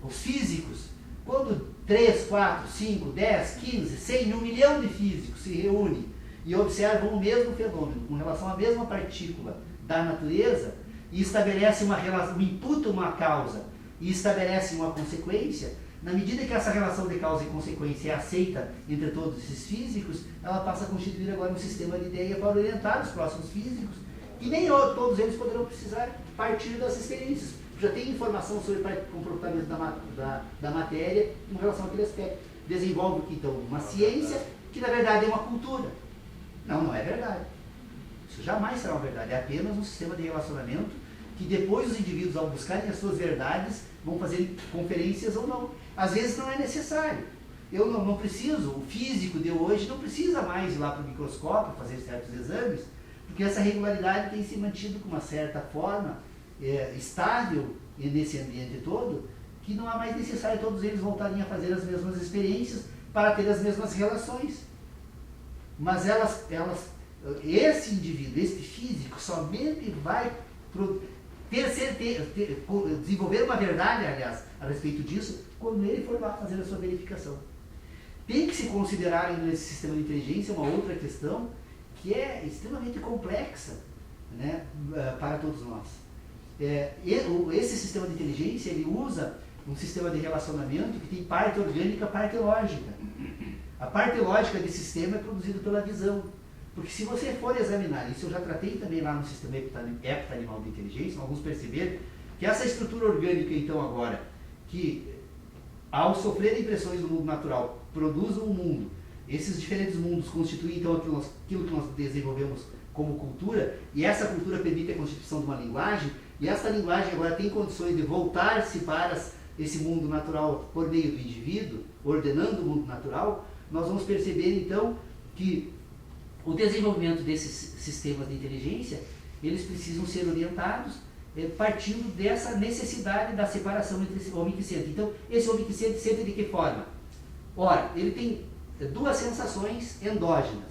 B: os físicos, quando 3, 4, 5, 10, 15, 100, 1 milhão de físicos se reúnem e observam o mesmo fenômeno com relação à mesma partícula da natureza e estabelecem uma relação, imputam uma causa e estabelecem uma consequência, Na medida que essa relação de causa e consequência é aceita entre todos esses físicos, ela passa a constituir agora um sistema de ideia para orientar os próximos físicos, e nem todos eles poderão precisar partir das experiências. Já tem informação sobre o comportamento da matéria em relação àquele aspecto. Desenvolve aqui, então, uma ciência que, na verdade, é uma cultura. Não, não é verdade. Isso jamais será uma verdade. É apenas um sistema de relacionamento que depois os indivíduos, ao buscarem as suas verdades, vão fazer conferências ou não. Às vezes não é necessário. Eu não preciso, o físico de hoje não precisa mais ir lá para o microscópio fazer certos exames, porque essa regularidade tem se mantido com uma certa forma estável nesse ambiente todo, que não há mais necessário todos eles voltarem a fazer as mesmas experiências para ter as mesmas relações. Mas esse indivíduo, este físico, somente vai desenvolver uma verdade, aliás, a respeito disso, quando ele for lá fazer a sua verificação. Tem que se considerar nesse sistema de inteligência uma outra questão que é extremamente complexa, né, para todos nós. Esse sistema de inteligência, ele usa um sistema de relacionamento que tem parte orgânica e parte lógica. A parte lógica desse sistema é produzida pela visão. Porque se você for examinar, isso eu já tratei também lá no sistema hepta-animal de inteligência, nós vamos perceber que essa estrutura orgânica, então, agora, que ao sofrer impressões do mundo natural, produzem um mundo, esses diferentes mundos constituem, então, aquilo que nós desenvolvemos como cultura, e essa cultura permite a constituição de uma linguagem, e essa linguagem agora tem condições de voltar-se para esse mundo natural por meio do indivíduo, ordenando o mundo natural. Nós vamos perceber, então, que o desenvolvimento desses sistemas de inteligência, eles precisam ser orientados partindo dessa necessidade da separação entre esse homem que sente. Então, esse homem que sente de que forma? Ora, ele tem duas sensações endógenas,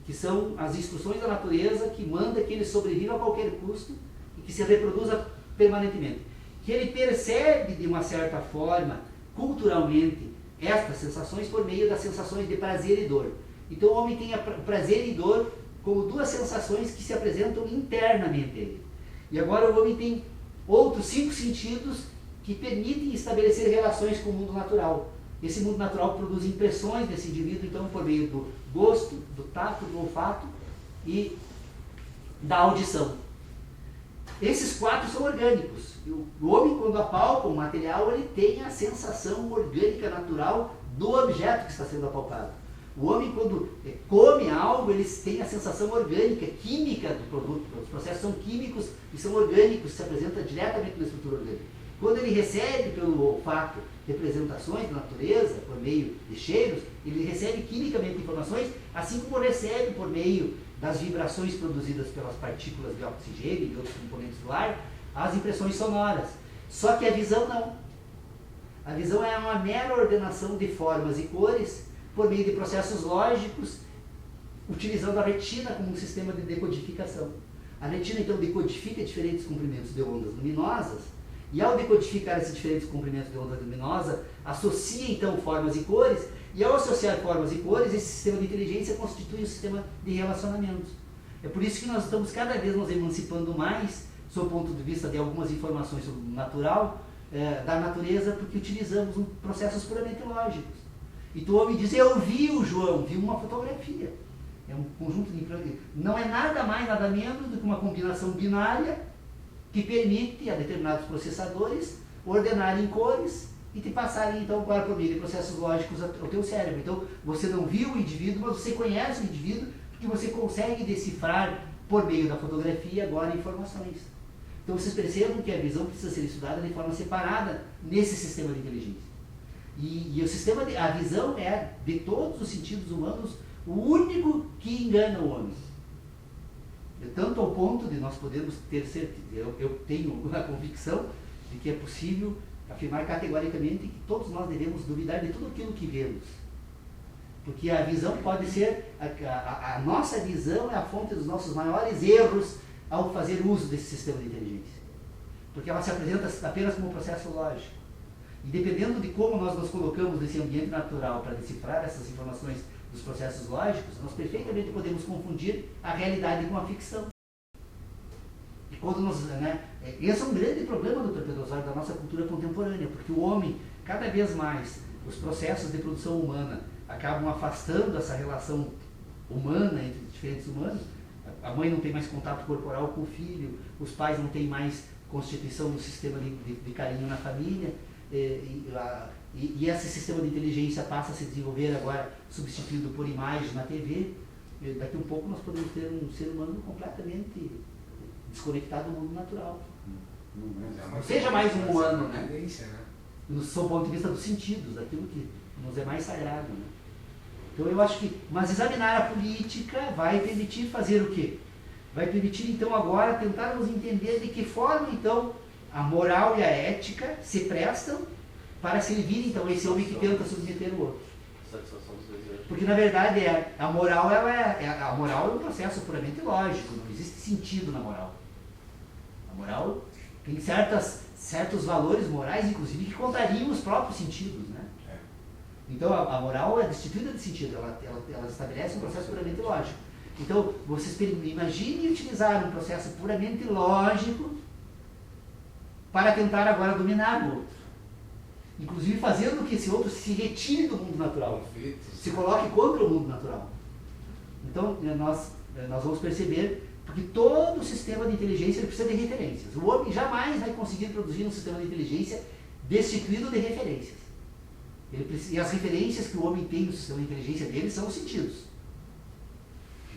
B: que são as instruções da natureza que manda que ele sobreviva a qualquer custo e que se reproduza permanentemente. Que ele percebe, de uma certa forma, culturalmente, estas sensações por meio das sensações de prazer e dor. Então o homem tem prazer e dor como duas sensações que se apresentam internamente a ele. E agora o homem tem outros 5 sentidos que permitem estabelecer relações com o mundo natural. Esse mundo natural produz impressões desse indivíduo, então, por meio do gosto, do tato, do olfato e da audição. Esses 4 são orgânicos. O homem, quando apalpa um material, ele tem a sensação orgânica natural do objeto que está sendo apalpado. O homem, quando come algo, ele tem a sensação orgânica, química do produto. Os processos são químicos e são orgânicos, se apresentam diretamente na estrutura orgânica. Quando ele recebe pelo olfato representações da natureza, por meio de cheiros, ele recebe quimicamente informações, assim como recebe por meio das vibrações produzidas pelas partículas de oxigênio e de outros componentes do ar, as impressões sonoras. Só que a visão não. A visão é uma mera ordenação de formas e cores por meio de processos lógicos, utilizando a retina como um sistema de decodificação. A retina, então, decodifica diferentes comprimentos de ondas luminosas, e ao decodificar esses diferentes comprimentos de onda luminosa, associa, então, formas e cores, e ao associar formas e cores, esse sistema de inteligência constitui um sistema de relacionamentos. É por isso que nós estamos cada vez nos emancipando mais, sob o ponto de vista de algumas informações sobre o natural, da natureza, porque utilizamos processos puramente lógicos. Então o homem diz, eu vi o João, vi uma fotografia. É um conjunto de... Não é nada mais, nada menos do que uma combinação binária que permite a determinados processadores ordenarem cores e te passarem, então, por meio de processos lógicos ao teu cérebro. Então, você não viu o indivíduo, mas você conhece o indivíduo, porque você consegue decifrar, por meio da fotografia, agora informações. Então, vocês percebam que a visão precisa ser estudada de forma separada nesse sistema de inteligência. E o sistema a visão é, de todos os sentidos humanos, o único que engana o homem. Tanto ao ponto de nós podermos ter certeza, eu tenho a convicção de que é possível afirmar categoricamente que todos nós devemos duvidar de tudo aquilo que vemos. Porque a visão pode ser, a nossa visão é a fonte dos nossos maiores erros ao fazer uso desse sistema de inteligência. Porque ela se apresenta apenas como um processo lógico. E dependendo de como nós nos colocamos nesse ambiente natural para decifrar essas informações dos processos lógicos, nós perfeitamente podemos confundir a realidade com a ficção. E quando esse é um grande problema, Dr. Pedro Osório, da nossa cultura contemporânea, porque o homem, cada vez mais os processos de produção humana acabam afastando essa relação humana entre diferentes humanos, a mãe não tem mais contato corporal com o filho, os pais não têm mais constituição do sistema de carinho na família, e esse sistema de inteligência passa a se desenvolver agora substituído por imagens na TV. Daqui a um pouco nós podemos ter um ser humano completamente desconectado do mundo natural. Não seja mais um humano, né? No seu ponto de vista dos sentidos, daquilo que nos é mais sagrado, né? Então eu acho que, mas examinar a política vai permitir fazer o quê? Vai permitir então agora tentarmos entender de que forma então a moral e a ética se prestam para servir então esse homem que tenta submeter o outro.
E: Satisfação dos desejos.
B: Porque na verdade a moral a moral é um processo puramente lógico, não existe sentido na moral. A moral tem certos valores morais, inclusive, que contrariam os próprios sentidos, né? Então a moral é destituída de sentido, ela estabelece um processo puramente lógico. Então vocês imaginem utilizar um processo puramente lógico para tentar agora dominar o outro. Inclusive fazendo que esse outro se retire do mundo natural, se coloque contra o mundo natural. Então nós vamos perceber que todo o sistema de inteligência ele precisa de referências. O homem jamais vai conseguir produzir um sistema de inteligência destituído de referências. E as referências que o homem tem no sistema de inteligência dele são os sentidos.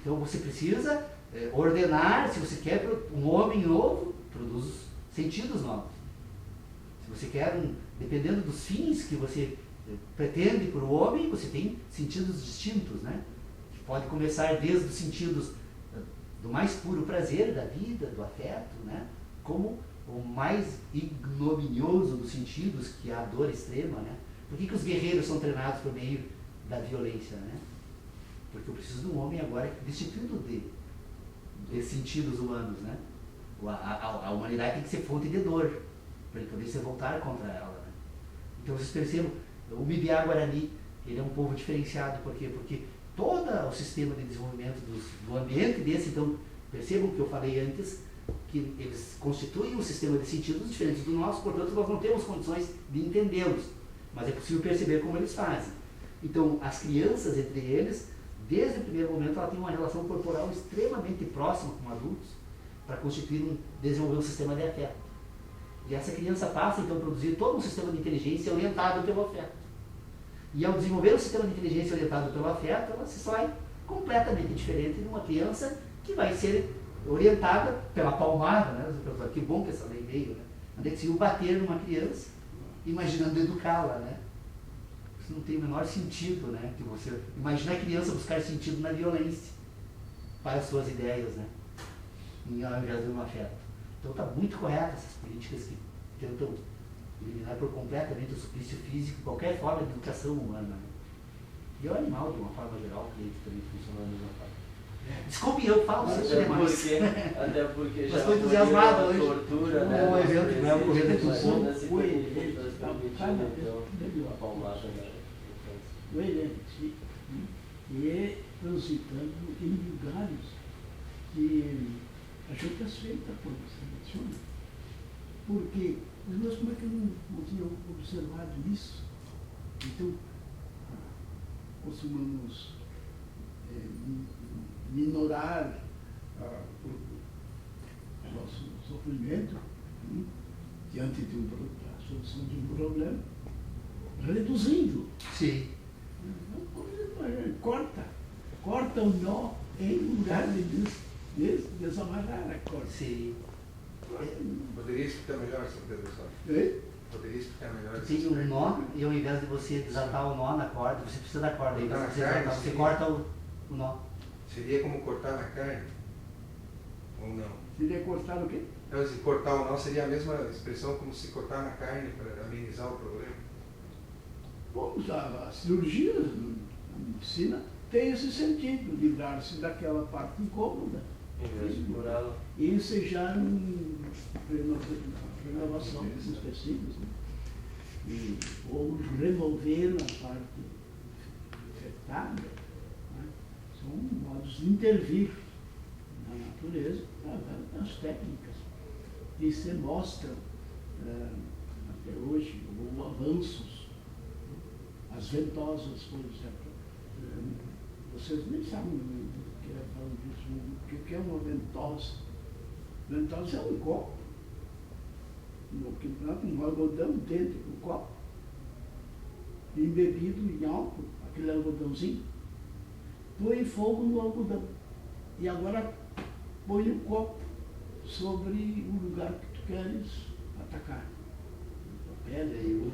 B: Então você precisa ordenar, se você quer um homem novo, produz sentidos novos. Se você quer dependendo dos fins que você pretende para o homem, você tem sentidos distintos, né? Que pode começar desde os sentidos do mais puro prazer da vida, do afeto, né? Como o mais ignominioso dos sentidos, que é a dor extrema, né? Por que os guerreiros são treinados por meio da violência, né? Porque eu preciso de um homem agora destituído de sentidos humanos, né? A humanidade tem que ser fonte de dor, para ele poder se voltar contra ela, né? Então vocês percebam, o Mibiá Guarani, ele é um povo diferenciado, por quê? Porque todo o sistema de desenvolvimento do ambiente desse, então, percebam o que eu falei antes, que eles constituem um sistema de sentidos diferentes do nosso, portanto nós não temos condições de entendê-los, mas é possível perceber como eles fazem. Então, as crianças entre eles, desde o primeiro momento, ela tem uma relação corporal extremamente próxima com adultos, para desenvolver um sistema de afeto. E essa criança passa, então, a produzir todo um sistema de inteligência orientado pelo afeto. E ao desenvolver um sistema de inteligência orientado pelo afeto, ela se sai completamente diferente de uma criança que vai ser orientada pela palmada, né? Que bom que essa lei veio, né? Onde é que se eu bater numa criança, imaginando educá-la, né? Isso não tem o menor sentido, né? Que você imagina a criança buscar sentido na violência para as suas ideias, né? Ao invés de um afeto. Então está muito correto essas políticas que tentam eliminar por completamente o suplício físico, qualquer forma de educação humana, né? E o animal, de uma forma geral, que também funciona da mesma forma. Desculpe, eu falo sempre demais.
E: Até porque já
B: estou entusiasmado hoje.
E: Tortura, né?
B: O evento que vai ocorrer daqui a pouco.
A: O Elense é transitando em lugares que a gente aceita por seleciona. Porque nós como é que não tínhamos observado isso? Então, costumamos minorar o nosso sofrimento diante de a solução de um problema, reduzindo.
B: Sim.
A: Corta o nó em lugar de desamarrar a corda.
B: Sim.
F: Poderia explicar melhor essa intervenção? Poderia explicar melhor essa
B: Tem um nó, e ao invés de você desatar o nó na corda, você precisa da corda, aí você corta o nó.
F: Seria como cortar na carne? Ou não?
A: Seria cortar o quê?
F: Não, se cortar o nó seria a mesma expressão como se cortar na carne para amenizar o problema?
A: Bom, a cirurgia, a medicina, tem esse sentido, livrar-se daquela parte incômoda.
E: Em vez de curá-la.
A: E ensejar renovação dos tecidos, né? Ou remover a parte infectada, né? São modos de intervir na natureza através das técnicas. E se mostram, até hoje, avanços As ventosas, por exemplo. Vocês nem sabem o que é falando disso, o que é uma ventosa. Ventosa é um copo, um algodão dentro do copo, embebido em álcool, aquele algodãozinho, põe fogo no algodão. E agora põe o copo sobre o lugar que tu queres atacar. A pele,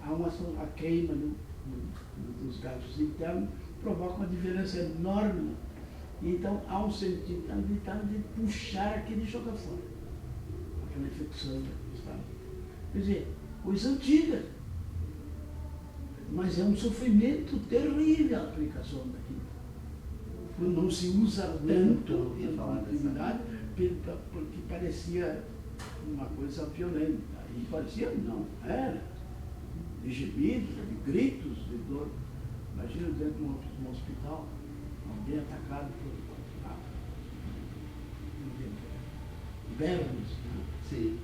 A: a queima dos gases internos provoca uma diferença enorme. Então há um sentido de puxar aquele e jogar fora. Aquela infecção. Quer dizer, coisa antiga. Mas é um sofrimento terrível a aplicação daquilo. Não se usa tanto na atividade porque parecia uma coisa violenta. E parecia não, era. De gemidos, de gritos, de dor. Imagina dentro de um hospital, alguém atacado por berros, né?
B: Sim.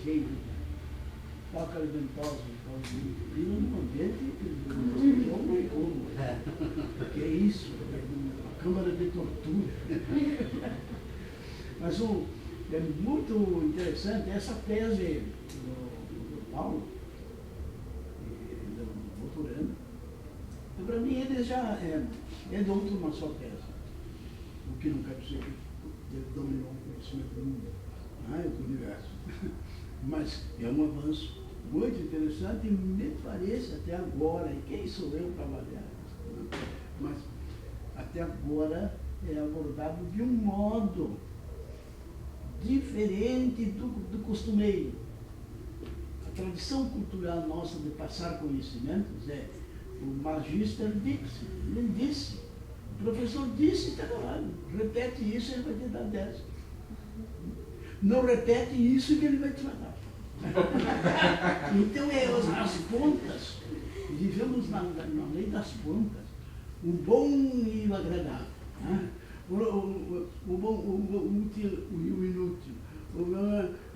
A: Cheio de toca ventosa, e num ambiente de como que é isso? Uma câmara de tortura. Mas é muito interessante essa tese do Paulo, doutorando. Para mim, ele já é doutor uma só tese, o que não quer dizer que ele dominou o conhecimento do mundo, do universo. Mas é um avanço muito interessante e me parece até agora, e quem sou eu para avaliar isso? Mas até agora é abordado de um modo diferente do costumeiro. A tradição cultural nossa de passar conhecimentos é o Magister Dixit. Ele disse, o professor disse, está falando, repete isso e ele vai te dar 10. Não repete isso que ele vai te matar. Então é as pontas, vivemos na lei das pontas, o bom e o agradável, né? o bom, o útil e o inútil.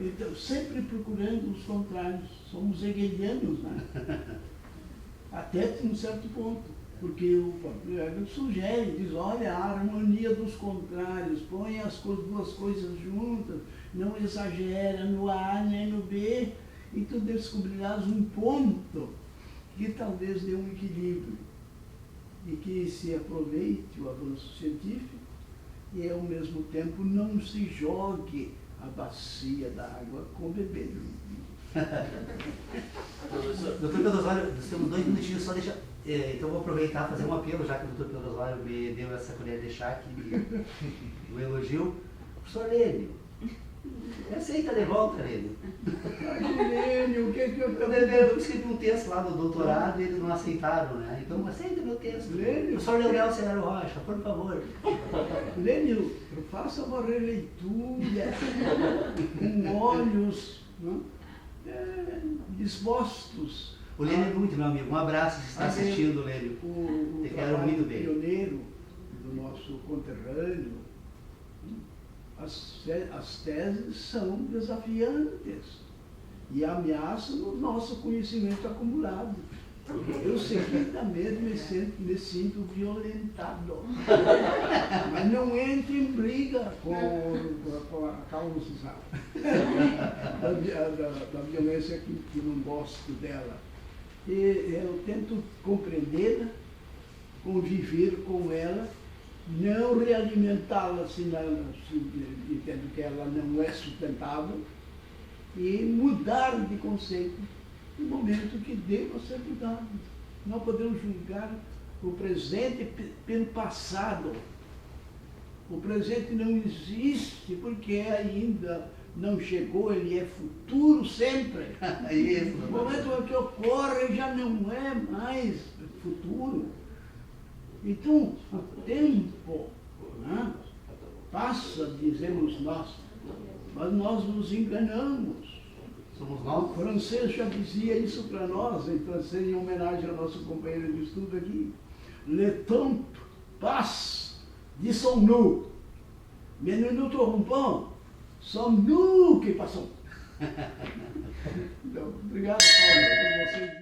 A: Então, sempre procurando os contrários, somos hegelianos, né? Até um certo ponto, porque o próprio Hegel sugere, diz, olha, a harmonia dos contrários, põe as duas coisas juntas, não exagera no A nem no B, e tu descobrirás um ponto que talvez dê um equilíbrio, e que se aproveite o avanço científico e ao mesmo tempo não se jogue a bacia da água com o bebê.
B: Doutor Pedro Osório, nós temos 2 minutinhos, só deixa. Então vou aproveitar e fazer um apelo, já que o doutor Pedro Osório me deu essa colher de chá aqui do elogio. Professor Lênio, aceita de volta, Lênio.
A: Lênio, o que que
B: eu escrevi um texto lá no doutorado e eles não aceitaram, né? Então aceita meu texto.
A: Lênio.
B: Professor Leonel Celero Rocha, por favor.
A: Lênio, faça uma releitura com olhos dispostos.
B: O Lênio é muito meu amigo. Um abraço se está assistindo, Lênio. Te quero muito bem.
A: Pioneiro do nosso conterrâneo. As teses são desafiantes e ameaçam o nosso conhecimento acumulado. Eu seguidamente me sinto violentado. Mas não entro em briga com a causa da violência que não gosto dela. E eu tento compreendê-la, conviver com ela, não realimentá-la se entendo que ela não é sustentável, e mudar de conceito no momento que deva ser mudado. Não podemos julgar o presente pelo passado. O presente não existe porque ainda não chegou, ele é futuro sempre. No momento que ocorre já não é mais futuro. Então, o tempo, né, passa, dizemos nós, mas nós nos enganamos.
B: Somos nós.
A: O francês já dizia isso para nós, em francês, em homenagem ao nosso companheiro de estudo aqui. Le temps passe, disons-nous, mais nous nous trompons, sommes nous que passons. Então, obrigado, Paulo, por você.